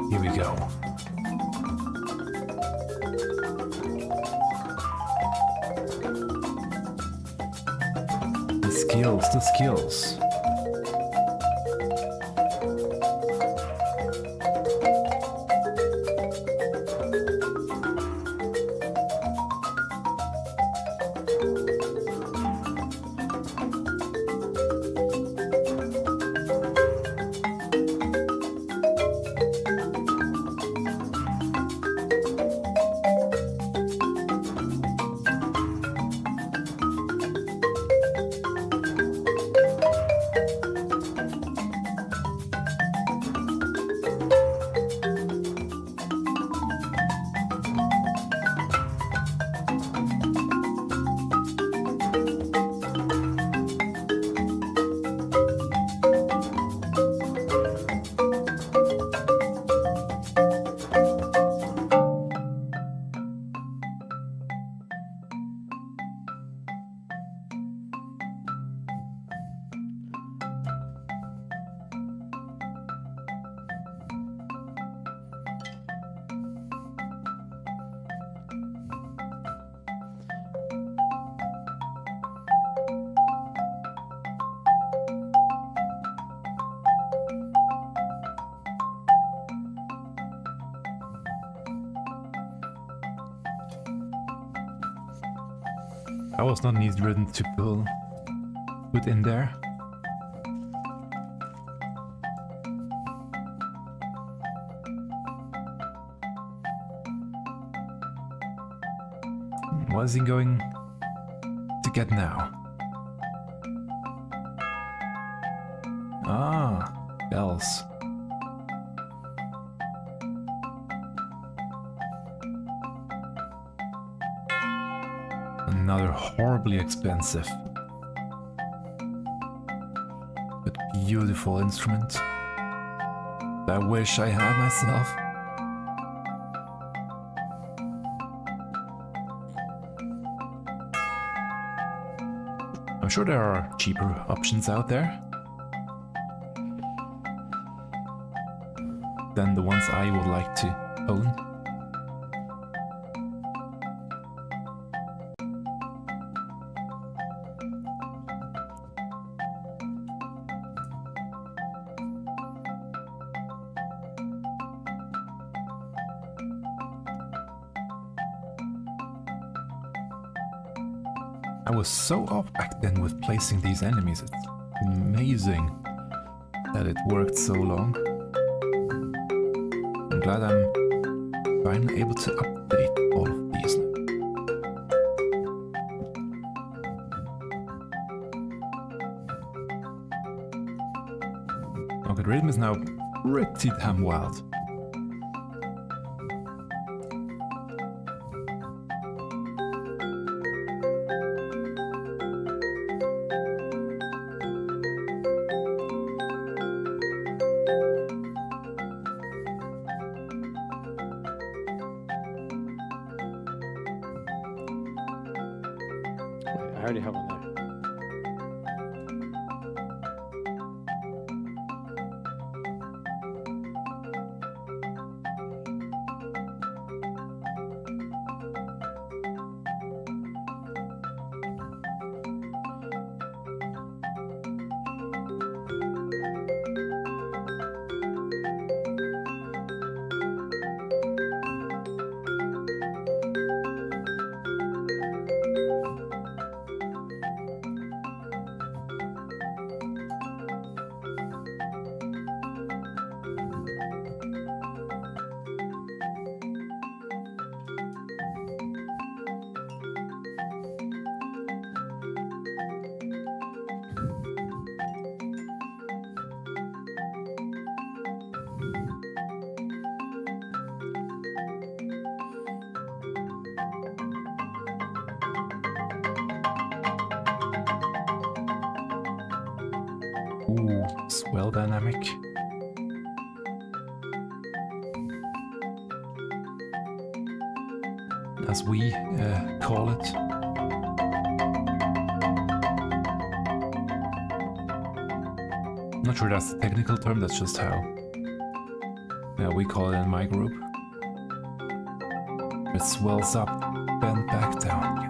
Here we go. The skills. That was not an easy rhythm to put in there. What is he going to get now? Ah, bells. Another horribly expensive but beautiful instrument that I wish I had myself. I'm sure there are cheaper options out there than the ones I would like to own. I was so off back then with placing these enemies. It's amazing that it worked so long. I'm glad I'm finally able to update all of these now. Okay, the rhythm is now pretty damn wild. I already have one there. Ooh, swell dynamic. As we call it. Not sure that's the technical term, that's just how we call it in my group. It swells up, then back down again.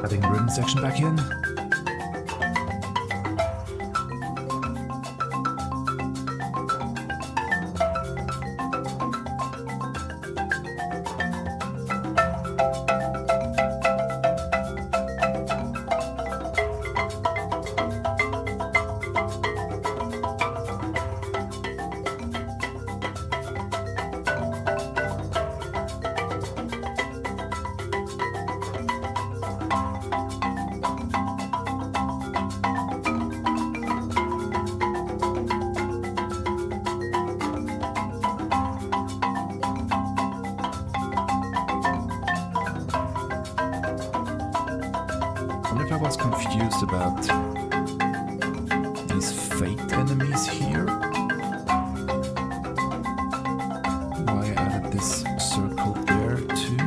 Adding rhythm section back in. I was confused about these fate enemies here. Why I added this circle there too.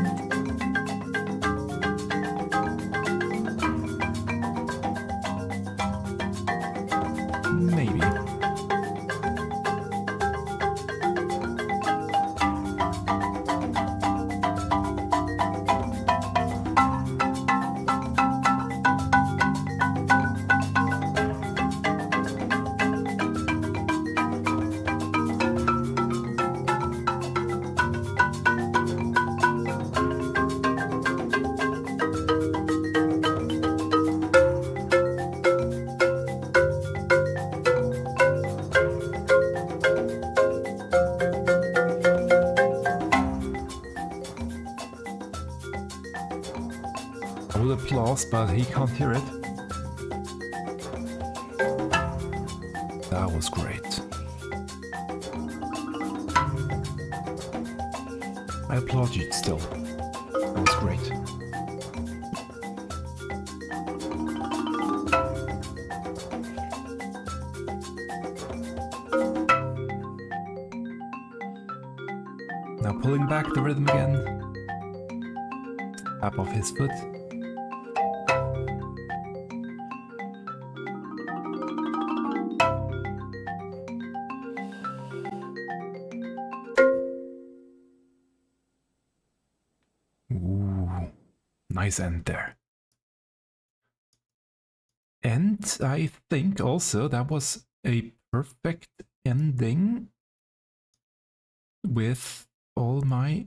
Maybe. All applause, but he can't hear it. That was great. I applaud you still. That was great. Now pulling back the rhythm again. Tap off his foot. Ooh, nice end there. And I think also that was a perfect ending with all my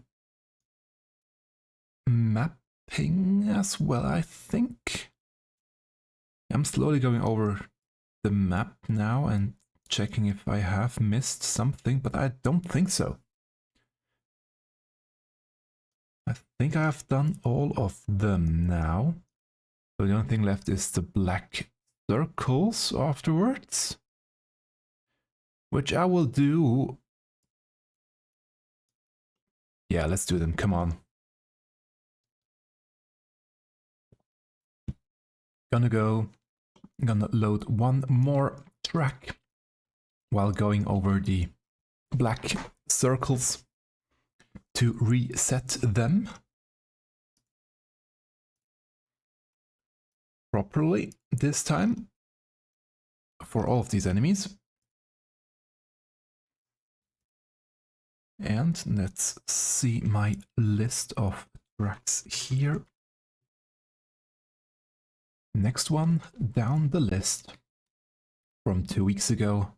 mapping as well, I think. I'm slowly going over the map now and checking if I have missed something, but I don't think so. I think I have done all of them now. So the only thing left is the black circles afterwards, which I will do. Yeah, let's do them, come on. Gonna load one more track while going over the black circles to reset them properly this time for all of these enemies. And let's see my list of tracks here. Next one down the list from 2 weeks ago.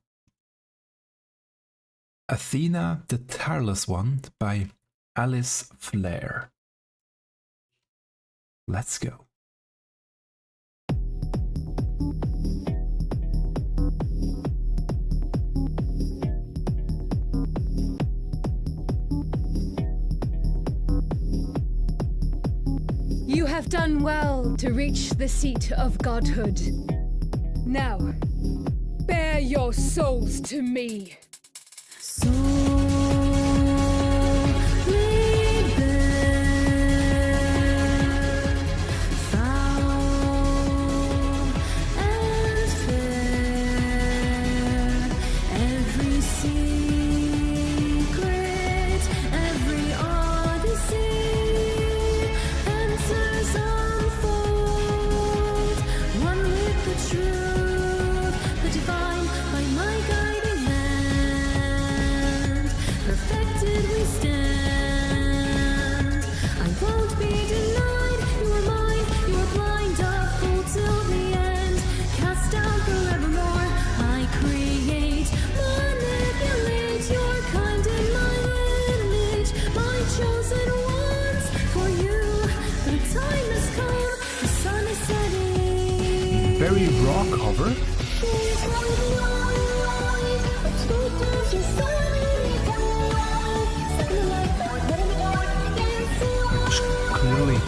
Athena, the Tireless one by Alice Flair. Let's go. You have done well to reach the seat of godhood. Now, bear your souls to me. Truth, the divine by my guiding hand. very raw cover. Which clearly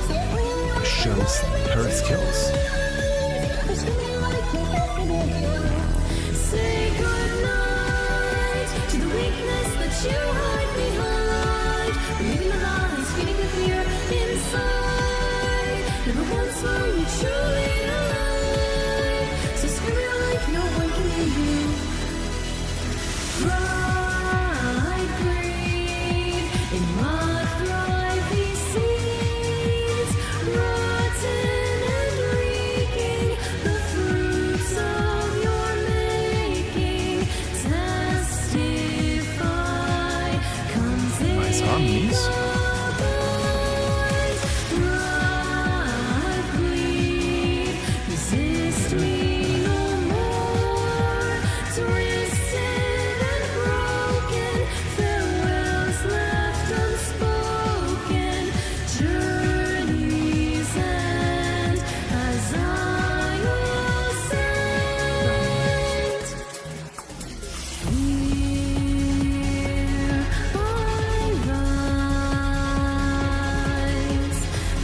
shows her skills. Say goodnight to the weakness that you hide behind. Believing the lies, feeding the fear inside. Never once were you truly alive. So scream it like no one can hear you. Bright green in mud thrive these seeds, rotten and reeking the fruits of your making. Testify, come take Nice harmonies. bright green, resist me no more. Twisted and broken, farewells left unspoken. Journeys end as I ascend. Here I rise,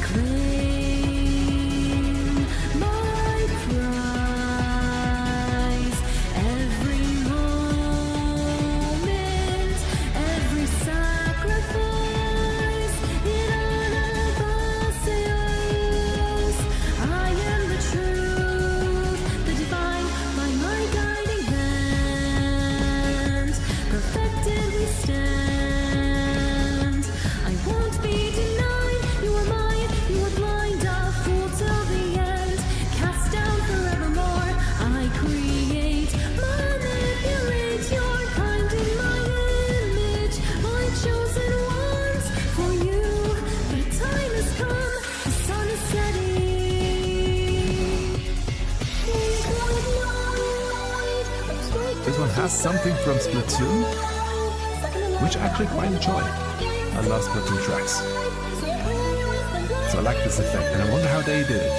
claim my prize. Every moment, every sacrifice, in Anabaseos. I am the truth, the divine, by my guiding hand. Perfected we stand. I won't be denied. You are mine, you are blind, a fool till the end. Cast down forevermore. I create, manipulate your kind in my image, my chosen ones for you. The time has come, the sun is setting. This one has something from Splatoon, which I actually quite enjoy. I love Splatoon tracks, so I like this effect, and I wonder how they did it.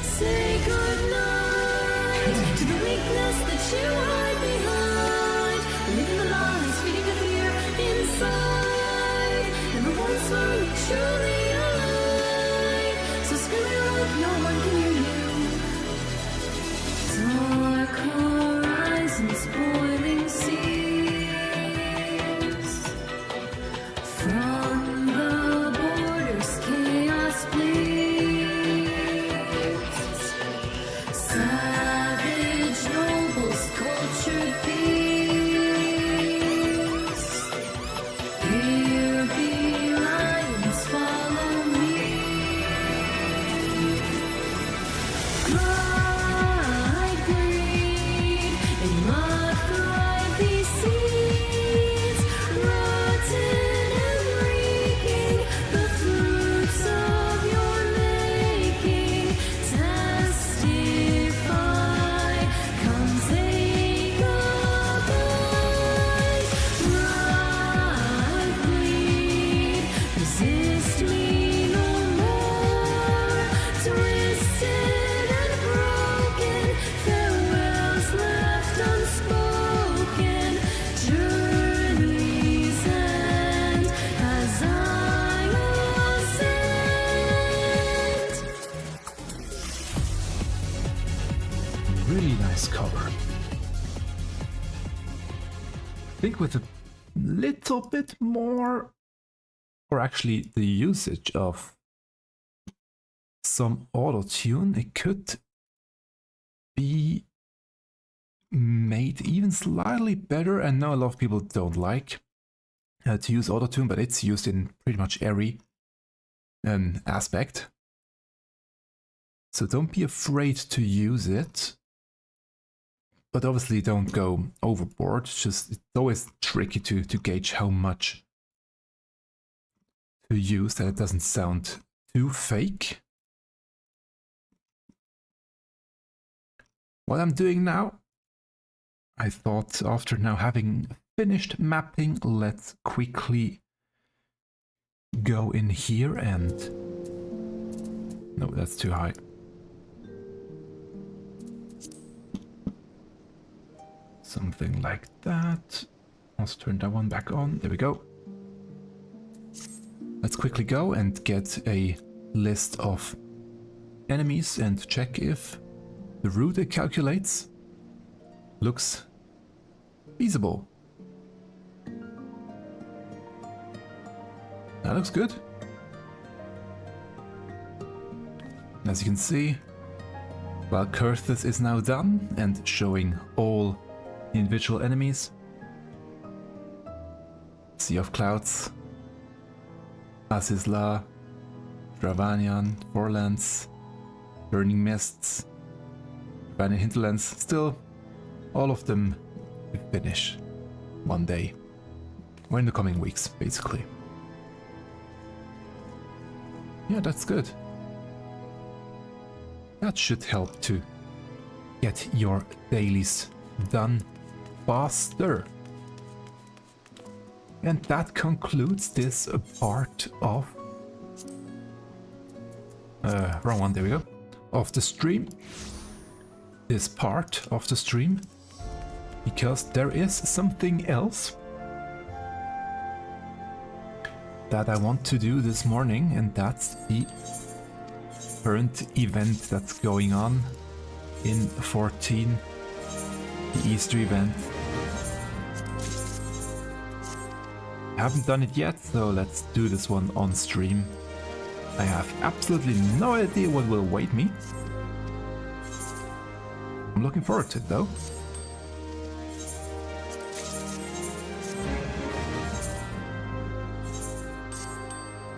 Say goodnight to the weakness that you hide behind. Living the lies, feeding the fear inside. Never once were you truly alive. So scream it like no one can hear you. Dark horizons, boiling seas. From the borders, chaos bleeds. Savage nobles, cultured thieves. Here be lions, follow me. Bright green, in mud thrive these seeds, rotten and reeking the fruits of your making. Testify, come take a bite. Bright green, resist me no more. Twisted and broken, farewells left unspoken. Journeys end as I ascend. Really nice cover. I think with a little bit more, or actually the usage of some auto-tune, it could be made even slightly better. I know a lot of people don't like to use auto-tune, but it's used in pretty much every aspect. So don't be afraid to use it. But obviously don't go overboard. It's always tricky to gauge how much to use that it doesn't sound too fake. What I'm doing now, I thought after now having finished mapping, let's quickly go in here and No, that's too high. Something like that. Let's turn that one back on. There we go. Let's quickly go and get a list of enemies and check if the route it calculates looks feasible. That looks good. As you can see, while Coerthas is now done and showing all the individual enemies. Sea of Clouds, Azizla, Dravanian, Forlands, Burning Mists, Dravanian Hinterlands, still all of them to finish one day, or in the coming weeks, basically. Yeah, that's good. That should help to get your dailies done faster. And that concludes this part of... wrong one, there we go. Of the stream. This part of the stream. Because there is something else that I want to do this morning, and that's the current event that's going on in 14, the Easter event. I haven't done it yet, so let's do this one on stream. I have absolutely no idea what will await me. I'm looking forward to it though.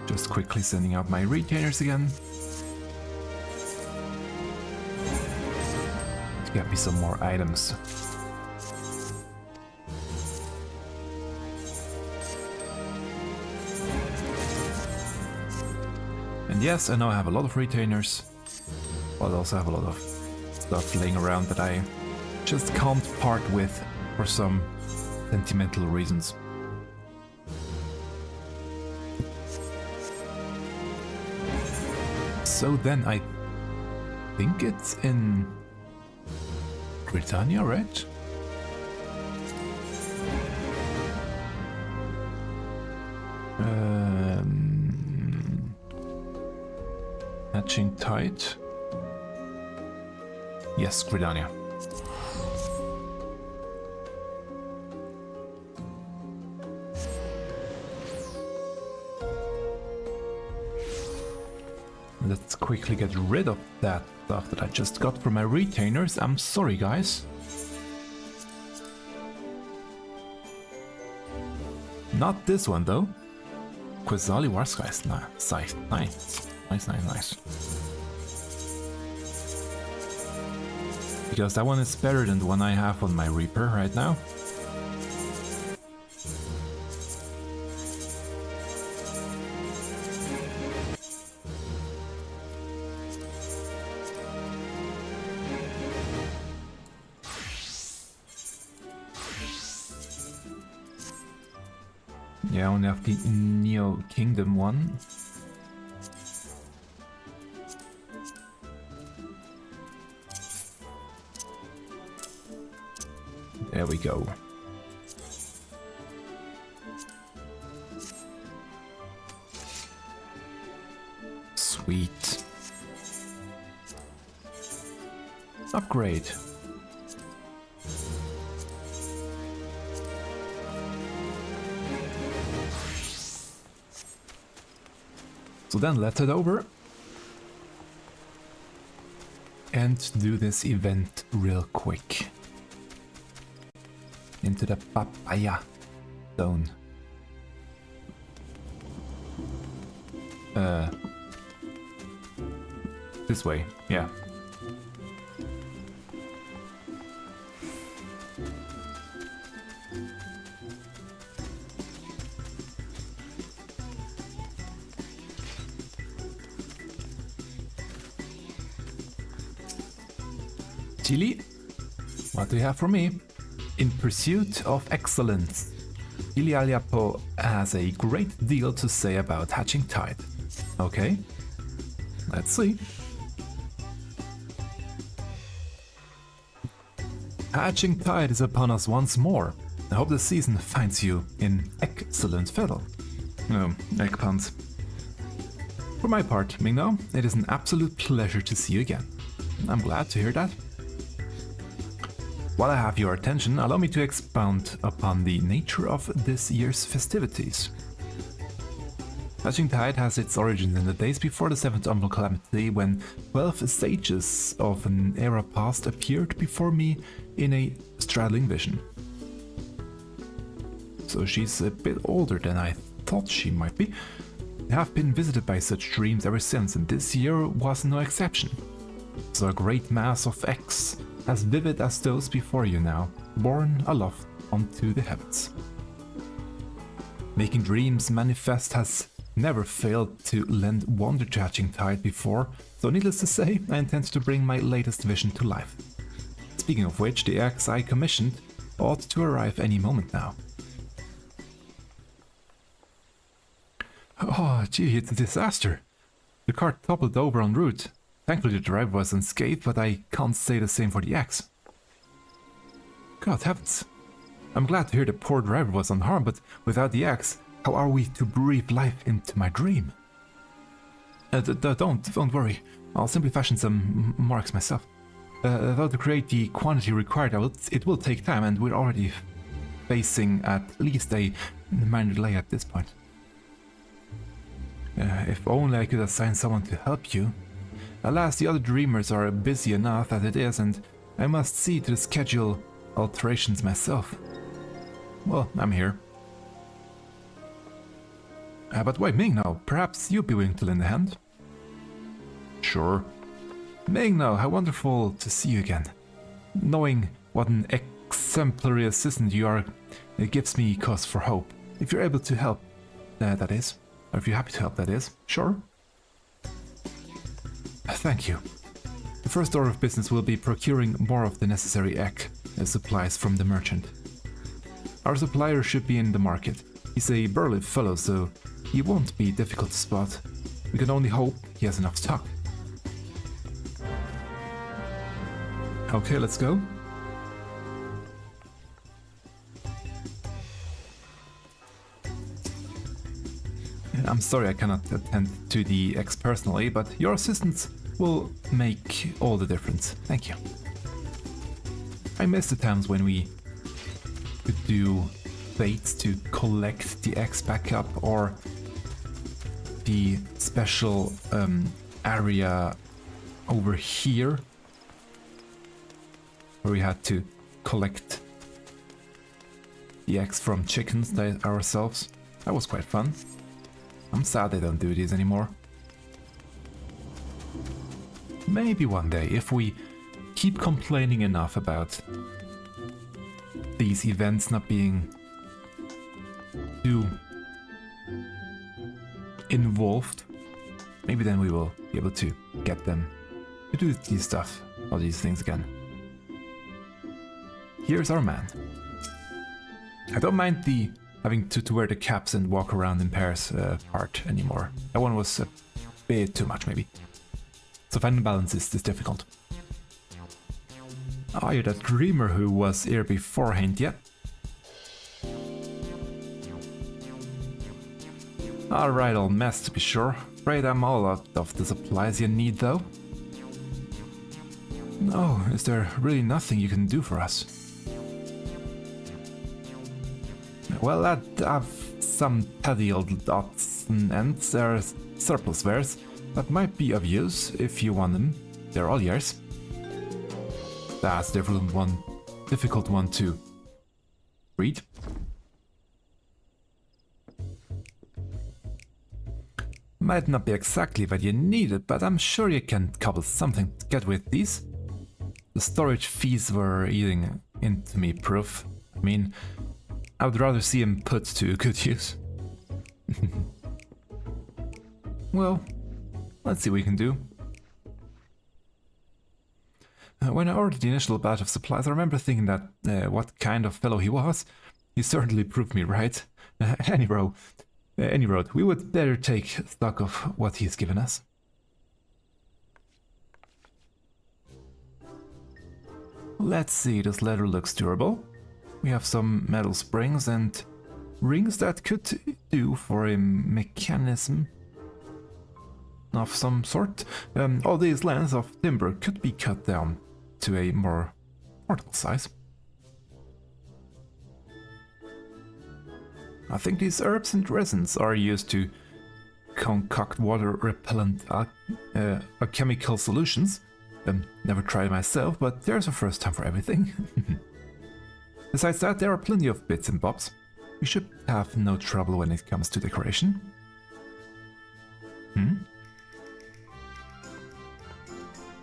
Just quickly sending out my retainers again. To get me some more items. And yes, I know I have a lot of retainers, but I also have a lot of stuff laying around that I just can't part with for some sentimental reasons. So then I think it's in Britannia, right? Hatching Tide. Yes, Gridania. Let's quickly get rid of that stuff that I just got from my retainers. I'm sorry, guys. Not this one, though. Quasali Warsky is nice. Nice. Because that one is better than the one I have on my Reaper right now. Yeah, I only have the Neo Kingdom one. There we go. Sweet. Upgrade. So then let's head over and do this event real quick. Into the papaya zone. This way, yeah. Chili, what do you have for me? In pursuit of excellence, Ilialiapo has a great deal to say about Hatching Tide. Okay. Let's see. Hatching tide is upon us once more. I hope the season finds you in excellent fettle. Oh, egg puns. For my part, Mingno, it is an absolute pleasure to see you again. I'm glad to hear that. While I have your attention, allow me to expound upon the nature of this year's festivities. Hatching Tide has its origins in the days before the 7th Umbral Calamity, when 12 sages of an era past appeared before me in a straddling vision. So she's a bit older than I thought she might be. I have been visited by such dreams ever since, and this year was no exception. So a great mass of X, as vivid as those before you now, borne aloft onto the heavens. Making dreams manifest has never failed to lend wonder to Hatching Tide before, so needless to say, I intend to bring my latest vision to life. Speaking of which, the X I commissioned ought to arrive any moment now. Oh, gee, it's a disaster. The cart toppled over en route. Thankfully the driver was unscathed, but I can't say the same for the X. God heavens. I'm glad to hear the poor driver was unharmed, but without the X, how are we to breathe life into my dream? Don't worry. I'll simply fashion some marks myself. Though to create the quantity required, it will take time, and we're already facing at least a minor delay at this point. If only I could assign someone to help you. Alas, the other dreamers are busy enough as it is, and I must see to the schedule alterations myself. Well, I'm here. But wait, Ming now, perhaps you'd be willing to lend a hand? Sure. Ming now, how wonderful to see you again. Knowing what an exemplary assistant you are, it gives me cause for hope. If you're able to help, that is. Or if you're happy to help, that is. Sure. Thank you. The first order of business will be procuring more of the necessary egg supplies from the merchant. Our supplier should be in the market. He's a burly fellow, so he won't be difficult to spot. We can only hope he has enough stock. Okay, let's go. I'm sorry I cannot attend to the X personally, but your assistance will make all the difference. Thank you. I miss the times when we could do baits to collect the X back up, or the special area over here where we had to collect the X from chickens ourselves. That was quite fun. I'm sad they don't do these anymore. Maybe one day, if we keep complaining enough about these events not being too involved, maybe then we will be able to get them to do these stuff, all these things again. Here's our man. I don't mind the having to wear the caps and walk around in pairs part anymore. That one was a bit too much, maybe. So finding balance is difficult. Ah, you're that dreamer who was here beforehand, yeah? Alright, old mess to be sure. Afraid I'm all out of the supplies you need, though. No, is there really nothing you can do for us? Well, I have some petty old odds and ends, there surplus wares that might be of use if you want them. They're all yours. That's a difficult one to read. Might not be exactly what you needed, but I'm sure you can cobble something to get with these. The storage fees were eating into me, proof. I mean, I would rather see him put to good use. Well, let's see what we can do. When I ordered the initial batch of supplies, I remember thinking that what kind of fellow he was. He certainly proved me right. Any road, we would better take stock of what he's given us. Let's see, this leather looks durable. We have some metal springs and rings that could do for a mechanism of some sort. All these lengths of timber could be cut down to a more portable size. I think these herbs and resins are used to concoct water-repellent chemical solutions. Never tried myself, but there's a first time for everything. Besides that, there are plenty of bits and bobs. We should have no trouble when it comes to decoration.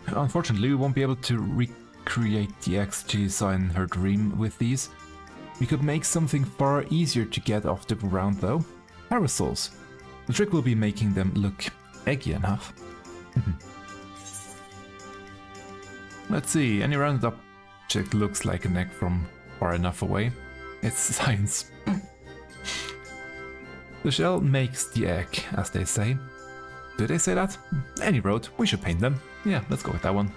Unfortunately, we won't be able to recreate the eggs she saw in her dream with these. We could make something far easier to get off the ground though. Parasols. The trick will be making them look eggy enough. Let's see, any rounded object looks like an egg from far enough away. It's science. The shell makes the egg, as they say. Do they say that? Any road, we should paint them. Yeah, let's go with that one.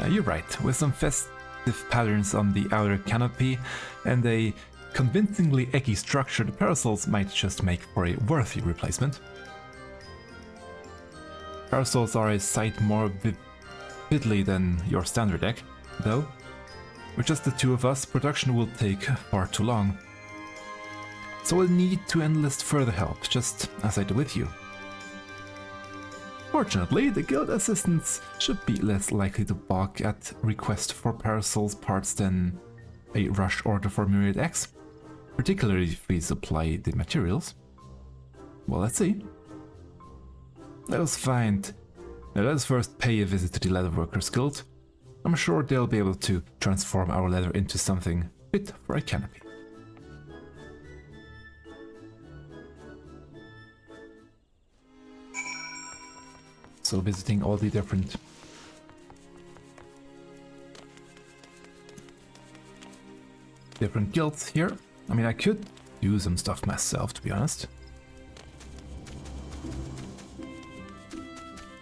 You're right, with some festive patterns on the outer canopy and a convincingly eggy structure, the parasols might just make for a worthy replacement. Parasols are a sight more vividly than your standard egg, though. With just the two of us, production will take far too long. So we'll need to enlist further help, just as I did with you. Fortunately, the guild assistants should be less likely to balk at request for parasols parts than a rush order for Myriad X, particularly if we supply the materials. Well, let's see. Let us first pay a visit to the Leatherworkers Guild. I'm sure they'll be able to transform our leather into something fit for a canopy. So visiting all the different guilds here. I mean, I could do some stuff myself, to be honest.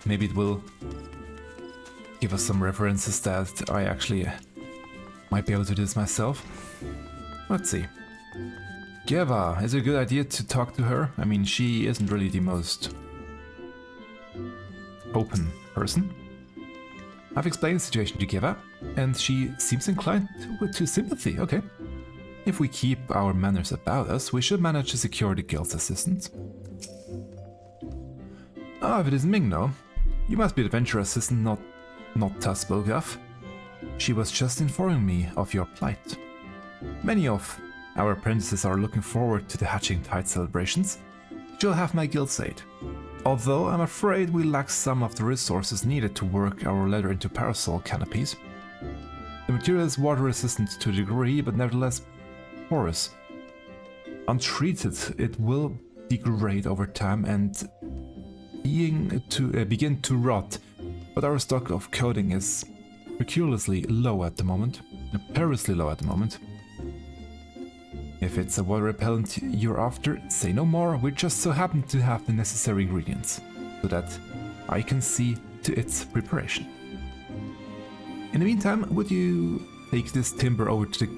Maybe it will give us some references that I actually might be able to do this myself. Let's see. Geva, is it a good idea to talk to her? I mean, she isn't really the most open person. I've explained the situation to Geva, and she seems inclined to sympathy. Okay. If we keep our manners about us, we should manage to secure the guild's assistance. Ah, if it is Mingno, you must be the venture assistant not spoke of. She was just informing me of your plight. Many of our apprentices are looking forward to the Hatching Tide celebrations. She'll have my guild's aid. Although I'm afraid we lack some of the resources needed to work our leather into parasol canopies. The material is water resistant to a degree, but nevertheless porous. Untreated, it will degrade over time and begin to rot, but our stock of coating is perilously low at the moment. If it's a water repellent you're after, say no more. We just so happen to have the necessary ingredients, so that I can see to its preparation. In the meantime, would you take this timber over to the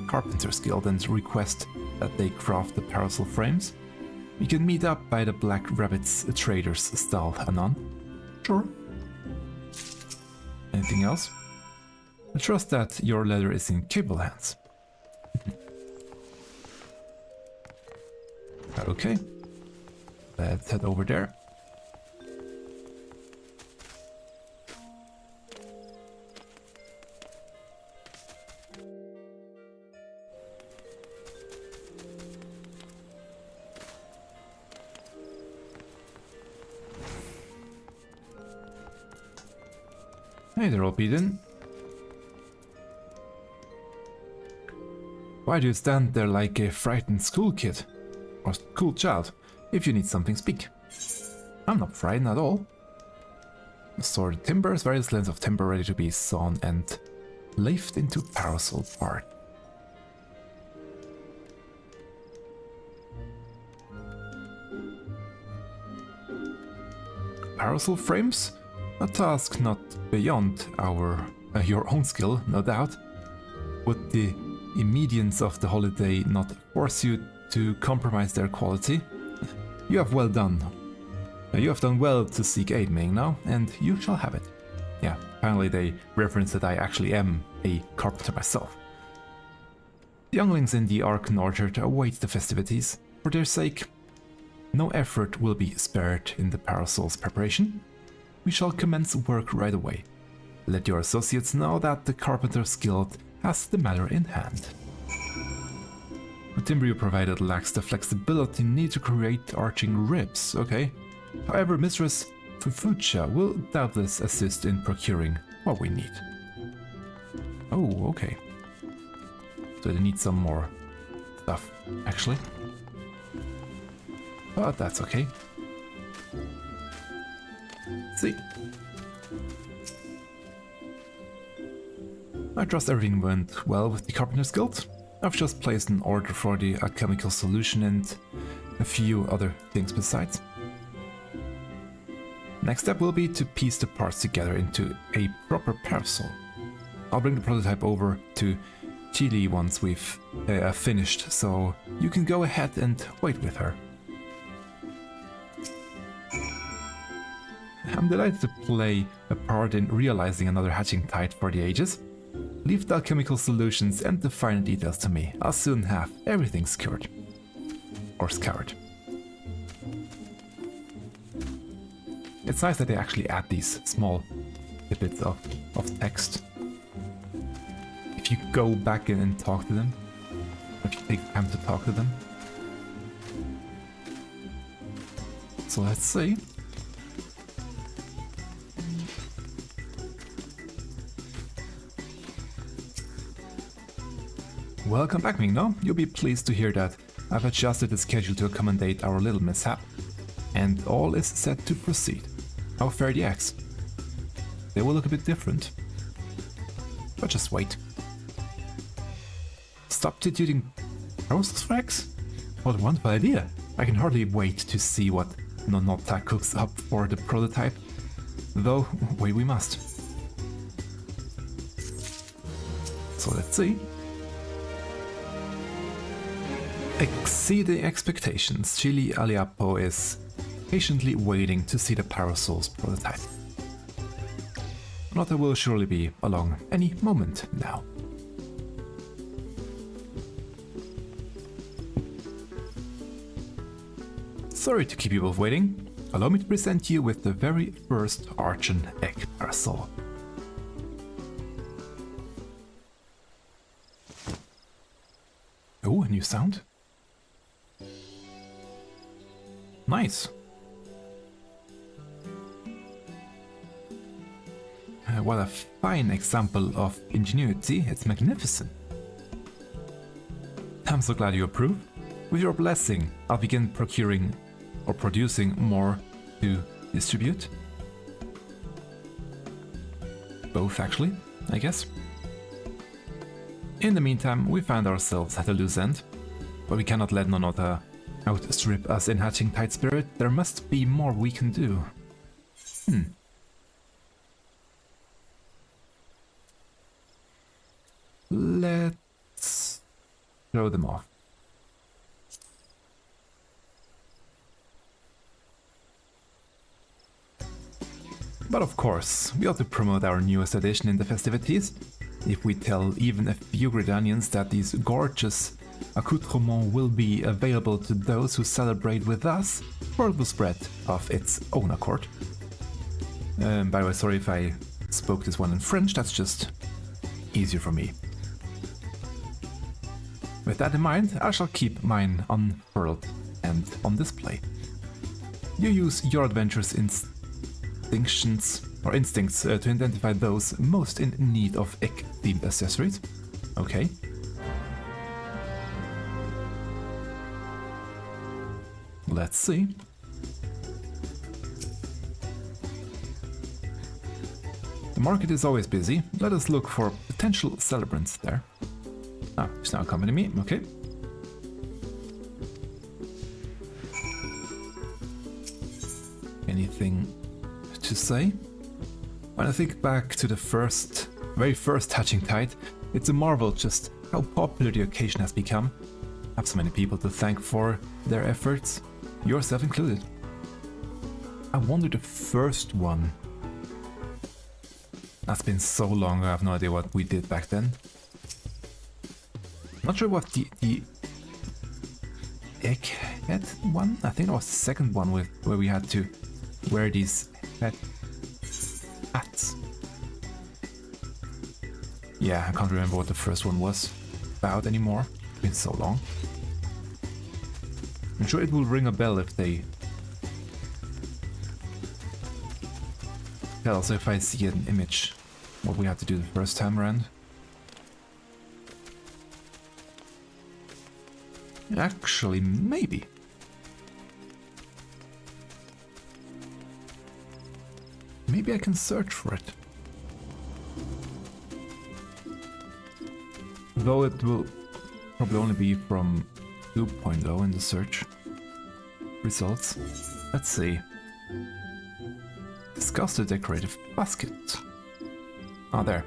Carpenter's Guild and request that they craft the parasol frames? We can meet up by the Black Rabbit's trader's stall anon. Sure. Anything else? I trust that your leather is in capable hands. Okay, let's head over there. Hey there, Oblivion. Why do you stand there like a frightened school kid? Or cool child? If you need something, speak. I'm not frightened at all. Assorted timbers, various lengths of timber ready to be sawn and lathed into parasol part. parasol frames? A task not beyond your own skill, no doubt. Would the immediance of the holiday not force you to compromise their quality? You have well done. You have done well to seek aid, Ming, now, and you shall have it. Yeah, apparently they reference that I actually am a carpenter myself. The younglings in the Arkan Orchard await the festivities. For their sake, no effort will be spared in the parasol's preparation. We shall commence work right away. Let your associates know that the Carpenter's Guild has the matter in hand. The timber you provided lacks the flexibility needed to create arching ribs, okay. However, Mistress Fufucha will doubtless assist in procuring what we need. Oh, okay. So they need some more stuff, actually. But that's okay. See. I trust everything went well with the Carpenter's Guild. I've just placed an order for the alchemical solution and a few other things besides. Next step will be to piece the parts together into a proper parasol. I'll bring the prototype over to Chile once we've finished, so you can go ahead and wait with her. I'm delighted to play a part in realizing another hatching tide for the ages. Leave the alchemical solutions and the finer details to me. I'll soon have everything secured. Or scoured. It's nice that they actually add these small bits of text. If you go back in and talk to them, or if you take time to talk to them. So let's see. Welcome back, Mingno. You'll be pleased to hear that I've adjusted the schedule to accommodate our little mishap, and all is set to proceed. How fare the eggs? They will look a bit different. But just wait. Substituting roasts for eggs? What a wonderful idea! I can hardly wait to see what Nonota cooks up for the prototype. Though, wait we must. So let's see. Exceeding expectations, Chile Aliapo is patiently waiting to see the parasol's prototype. Nota will surely be along any moment now. Sorry to keep you both waiting. Allow me to present you with the very first Archon Egg parasol. Oh, a new sound. Nice. What a fine example of ingenuity. It's magnificent. I'm so glad you approve. With your blessing, I'll begin procuring or producing more to distribute. Both, actually, I guess. In the meantime, we found ourselves at a loose end, but we cannot let Nonota outstrip us in hatching tight spirit. There must be more we can do. Let's throw them off. But of course, we ought to promote our newest addition in the festivities. If we tell even a few Gridanians that these gorgeous accoutrements will be available to those who celebrate with us, word will spread of its own accord. By the way, sorry if I spoke this one in French, that's just easier for me. With that in mind, I shall keep mine unfurled and on display. You use your adventurous instincts to identify those most in need of egg-themed accessories. Okay. Let's see. The market is always busy. Let us look for potential celebrants there. Ah, she's now accompanying me, okay. Anything to say. When I think back to the very first Hatching Tide, it's a marvel just how popular the occasion has become. I have so many people to thank for their efforts, yourself included. I wonder the first one. That's been so long, I have no idea what we did back then. Not sure what the egghead one? I think it was the second one where we had to wear these hats. Yeah, I can't remember what the first one was about anymore. It's been so long. I'm sure it will ring a bell if they tell us if I see an image what we had to do the first time around. Actually, maybe. Maybe I can search for it. Though it will probably only be from 2.0 in the search results. Let's see. Discuss the decorative basket. Ah, there.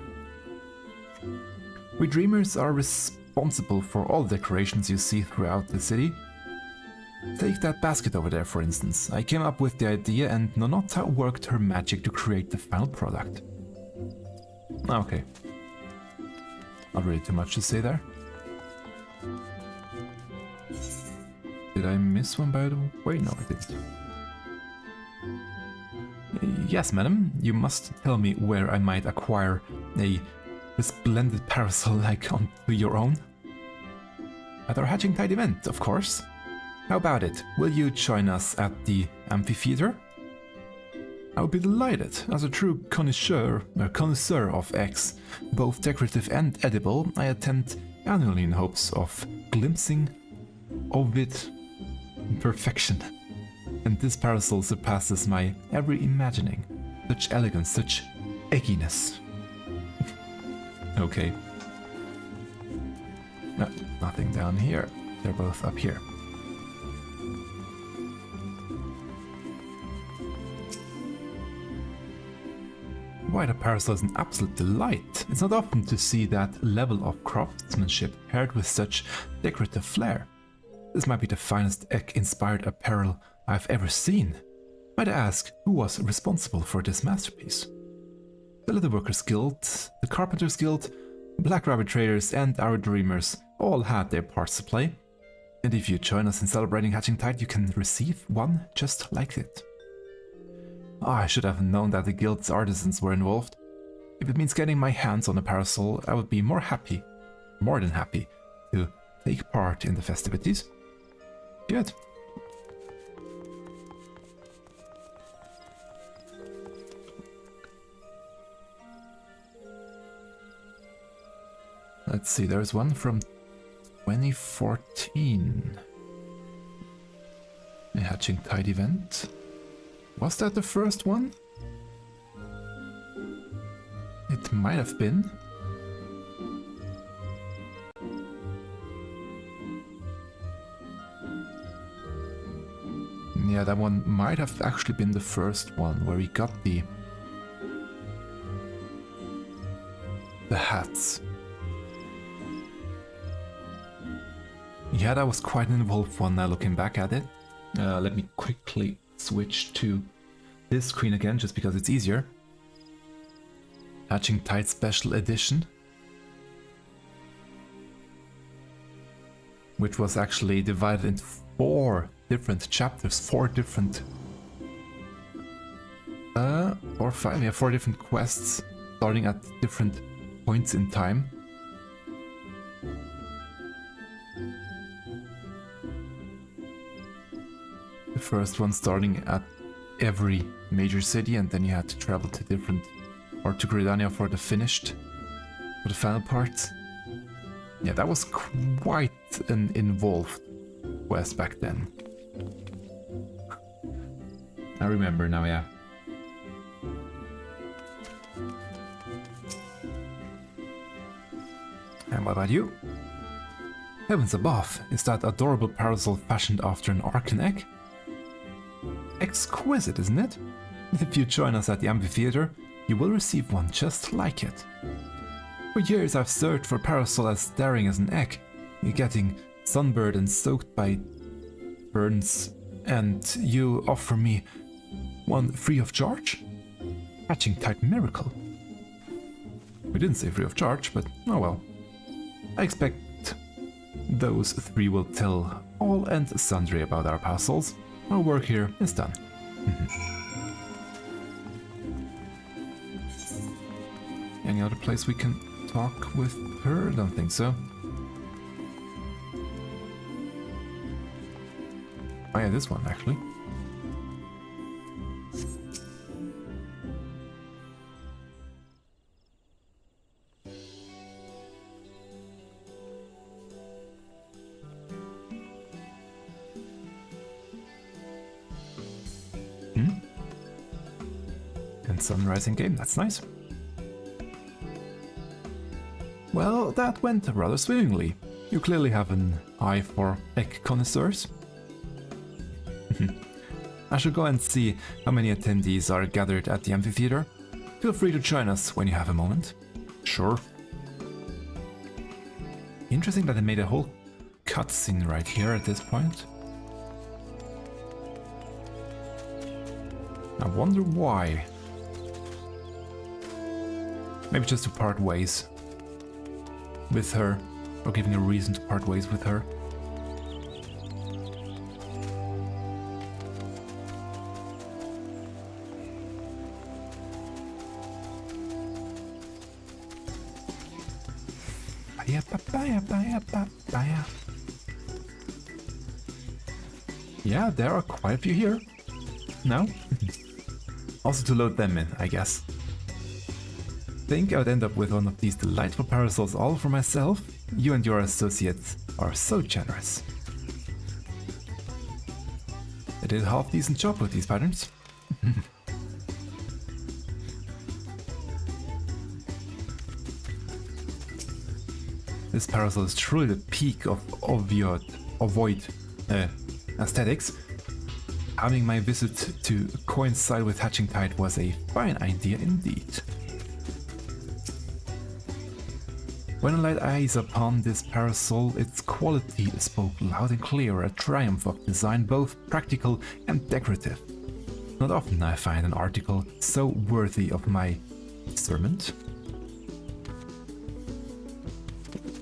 We dreamers are responsible for all the decorations you see throughout the city. Take that basket over there, for instance. I came up with the idea and Nonota worked her magic to create the final product. Okay. Not really too much to say there. Did I miss one by the way? No, I didn't. Yes, madam. You must tell me where I might acquire a resplendent parasol like onto your own. At our Hatching Tide event, of course. How about it? Will you join us at the amphitheater? I would be delighted. As a true connoisseur of eggs, both decorative and edible, I attend annually in hopes of glimpsing of it in perfection. And this parasol surpasses my every imagining. Such elegance, such egginess. Okay. No, nothing down here. They're both up here. Why, the parasol is an absolute delight. It's not often to see that level of craftsmanship paired with such decorative flair. This might be the finest egg-inspired apparel I've ever seen. Might I ask, who was responsible for this masterpiece? The Leatherworkers Guild, the Carpenters Guild, Black Rabbit Traders and our Dreamers all had their parts to play. And if you join us in celebrating Hatching Tide, you can receive one just like it. Oh, I should have known that the guild's artisans were involved. If it means getting my hands on a parasol, I would be more than happy, to take part in the festivities. Good. Let's see, there's one from 2014. A Hatching Tide event. Was that the first one? It might have been. Yeah, that one might have actually been the first one where we got the hats. Yeah, that was quite an involved one now looking back at it. Let me quickly switch to this screen again just because it's easier. Hatching Tide Special Edition. Which was actually divided into 4 different chapters, 4 different... or 5, yeah, 4 different quests starting at different points in time. The first one starting at every major city, and then you had to travel to different, or to Gridania for the final part. Yeah, that was quite an involved quest back then. I remember now, yeah. And what about you? Heavens above, is that adorable parasol fashioned after an arcan egg? Exquisite, isn't it? If you join us at the amphitheater, you will receive one just like it. For years I've searched for a parasol as daring as an egg, getting sunburned and soaked by burns, and you offer me one free of charge? Hatching type miracle. We didn't say free of charge, but oh well. I expect those three will tell all and sundry about our parcels. Our work here is done. Any other place we can talk with her? Don't think so. Oh yeah, this one actually. And sunrise in game, that's nice. Well, that went rather swimmingly. You clearly have an eye for egg connoisseurs. I shall go and see how many attendees are gathered at the amphitheater. Feel free to join us when you have a moment. Sure. Interesting that they made a whole cutscene right here at this point. I wonder why. Maybe just to part ways with her, or giving a reason to part ways with her. Yeah, there are quite a few here. No? Also to load them in, I guess. Think I would end up with one of these delightful parasols all for myself? You and your associates are so generous. I did a half-decent job with these patterns. This parasol is truly the peak of void aesthetics. Having my visit to coincide with Hatching Tide was a fine idea indeed. When I laid eyes upon this parasol, its quality spoke loud and clear, a triumph of design both practical and decorative. Not often I find an article so worthy of my discernment.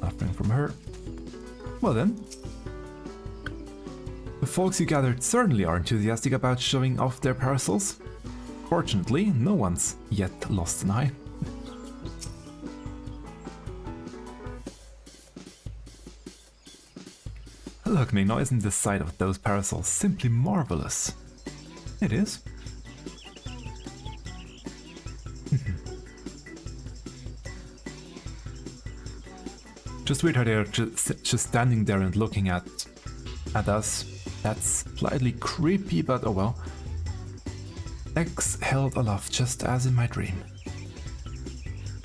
Nothing from her. Well then. The folks you gathered certainly are enthusiastic about showing off their parasols. Fortunately, no one's yet lost an eye. Look, Migno, isn't the sight of those parasols simply marvelous? It is. Just weird how they're just standing there and looking at us. That's slightly creepy, but oh well. Eggs held aloft just as in my dream.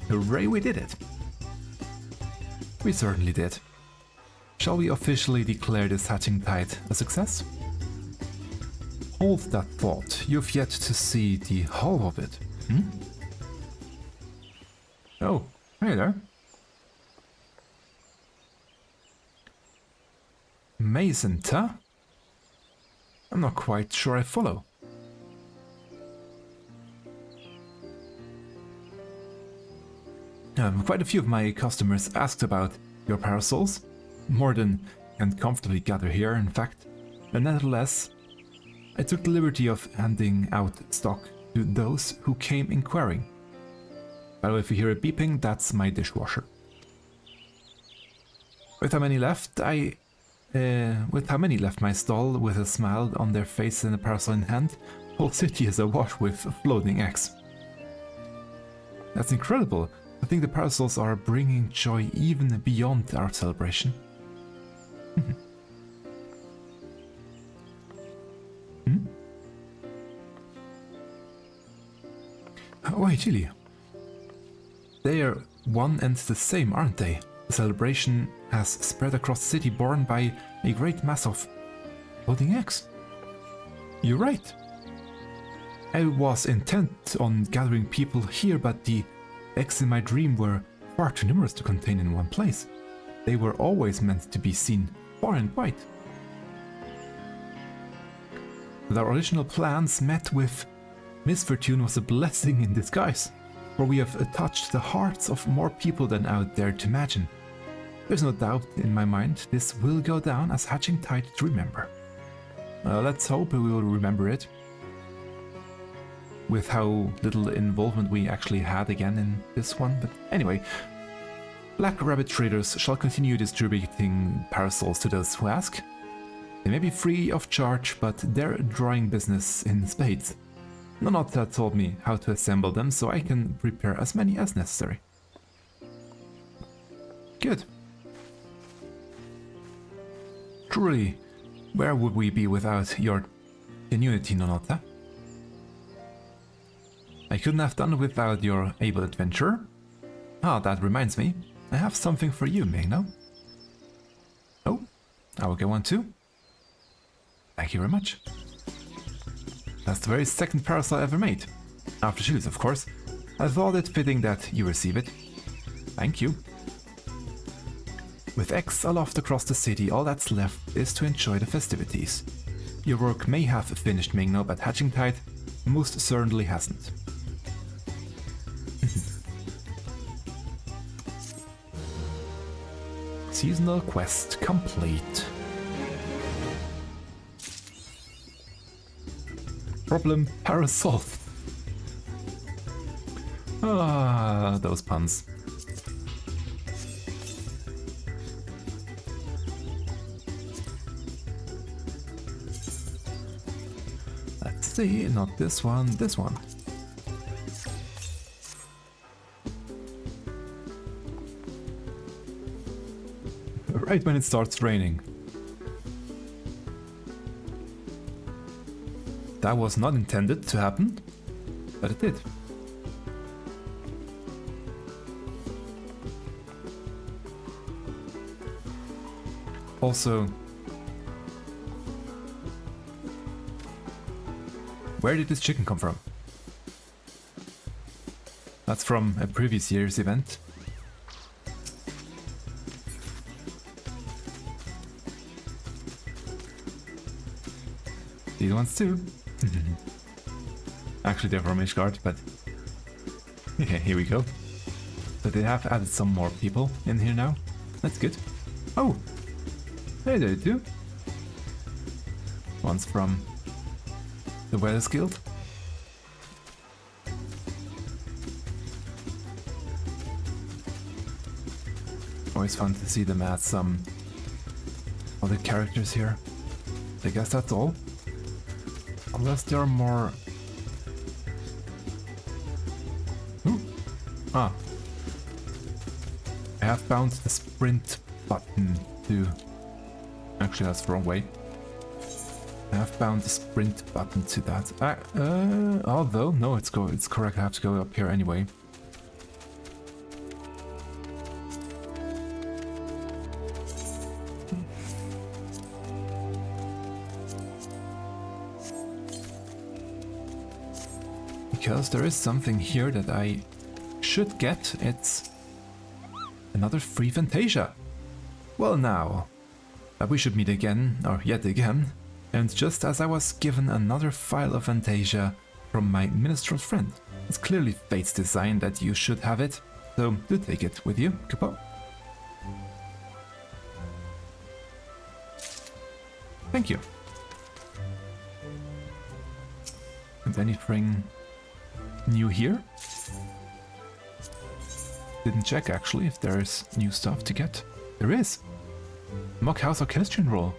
Hooray, we did it! We certainly did. Shall we officially declare this Hatching Tide a success? Hold that thought, you've yet to see the whole of it. Oh, hey there. Mason, huh? I'm not quite sure I follow. Quite a few of my customers asked about your parasols. More than can comfortably gather here, in fact. But nevertheless, I took the liberty of handing out stock to those who came inquiring. By the way, if you hear a beeping, that's my dishwasher. With how many left my stall with a smile on their face and a parasol in hand, whole city is awash with floating eggs. That's incredible. I think the parasols are bringing joy even beyond our celebration. Wait, Chili. They are one and the same, aren't they? The celebration has spread across the city, borne by a great mass of floating eggs. You're right. I was intent on gathering people here, but the eggs in my dream were far too numerous to contain in one place. They were always meant to be seen far and wide. But our original plans met with misfortune was a blessing in disguise, for we have touched the hearts of more people than out there to imagine. There's no doubt in my mind this will go down as Hatching Tide to remember. Let's hope we will remember it, with how little involvement we actually had again in this one. But anyway, Black Rabbit traders shall continue distributing parasols to those who ask. They may be free of charge, but they're drawing business in spades. Nonota told me how to assemble them, so I can prepare as many as necessary. Good. Truly, where would we be without your genuinity, Nonota? I couldn't have done it without your able adventurer. Ah, that reminds me. I have something for you, Magno. Oh, I will go on too. Thank you very much. That's the very second parasol I ever made. After shoes, of course. I thought it fitting that you receive it. Thank you. With X aloft across the city, all that's left is to enjoy the festivities. Your work may have finished, Mingno, but Hatching Tide most certainly hasn't. Seasonal quest complete. Problem parasol. Ah, those puns. Let's see, not this one, this one. Right when it starts raining. That was not intended to happen, but it did. Also, where did this chicken come from? That's from a previous year's event. These ones too. Actually, they're from Ishgard, but yeah, here we go. So they have added some more people in here now. That's good. Oh, hey there too. One's from the Weathers Guild. Always fun to see them add some other characters here. I guess that's all. Unless there are more... Ooh. Ah. I have bound the sprint button to... Actually, that's the wrong way. I have bound the sprint button to that. Although, no, it's correct. I have to go up here anyway. Because there is something here that I should get. It's another free Fantasia. Well now, we should meet again, or yet again. And just as I was given another file of Fantasia from my minstrel friend. It's clearly fate's design that you should have it, so do take it with you, Kupo. Thank you. And anything new here? Didn't check actually if there's new stuff to get. There is! Mock House Orchestrion Roll.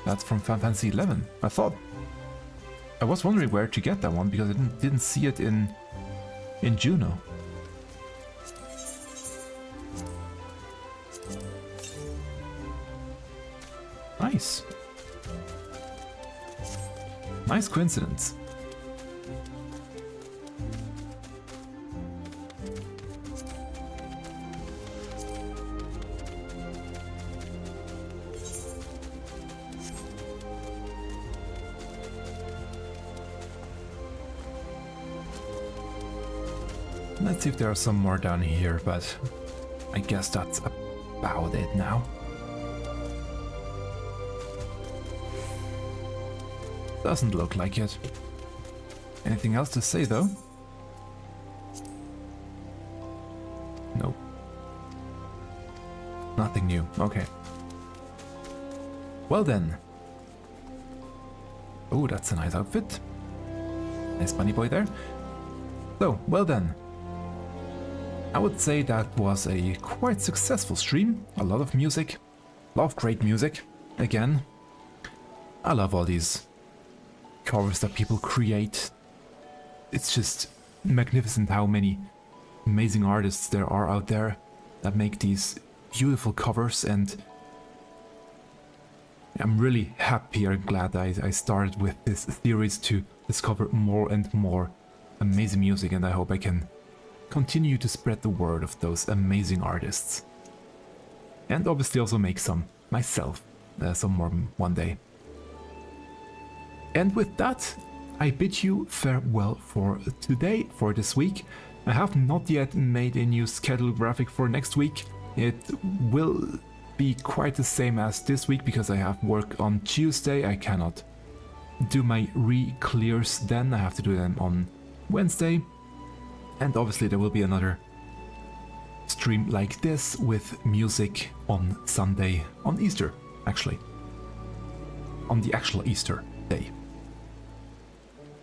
That's from Final Fantasy XI. I was wondering where to get that one because I didn't see it in Juno. Nice. Nice coincidence. Let's see if there are some more down here, but I guess that's about it now. Doesn't look like it. Anything else to say though? Nope. Nothing new. Okay. Well then. Oh, that's a nice outfit. Nice bunny boy there. So, well then. I would say that was a quite successful stream. A lot of music. A lot of great music. Again. I love all these covers that people create. It's just magnificent how many amazing artists there are out there that make these beautiful covers, and I'm really happy and glad I started with this series to discover more and more amazing music, and I hope I can continue to spread the word of those amazing artists. And obviously also make some myself, some more one day. And with that, I bid you farewell for today, for this week. I have not yet made a new schedule graphic for next week. It will be quite the same as this week because I have work on Tuesday. I cannot do my re-clears then. I have to do them on Wednesday. And obviously there will be another stream like this with music on Sunday, on Easter actually. On the actual Easter day.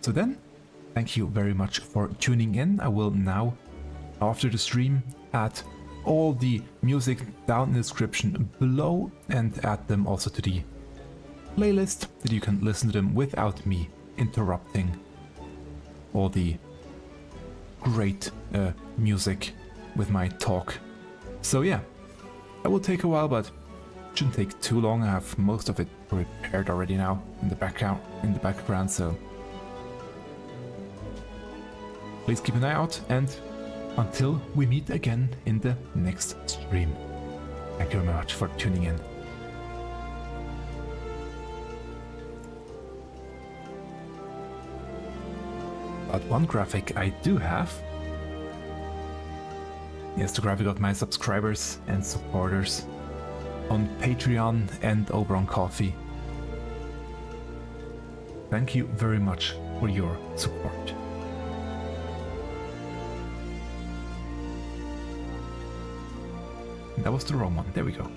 So then, thank you very much for tuning in. I will now, after the stream, add all the music down in the description below and add them also to the playlist that you can listen to them without me interrupting all the great music with my talk. So yeah, that will take a while, but shouldn't take too long. I have most of it prepared already now in the background, so please keep an eye out, and until we meet again in the next stream. Thank you very much for tuning in. But one graphic I do have is the graphic of my subscribers and supporters on Patreon and over on Ko-fi. Thank you very much for your support. That was the wrong one. There we go.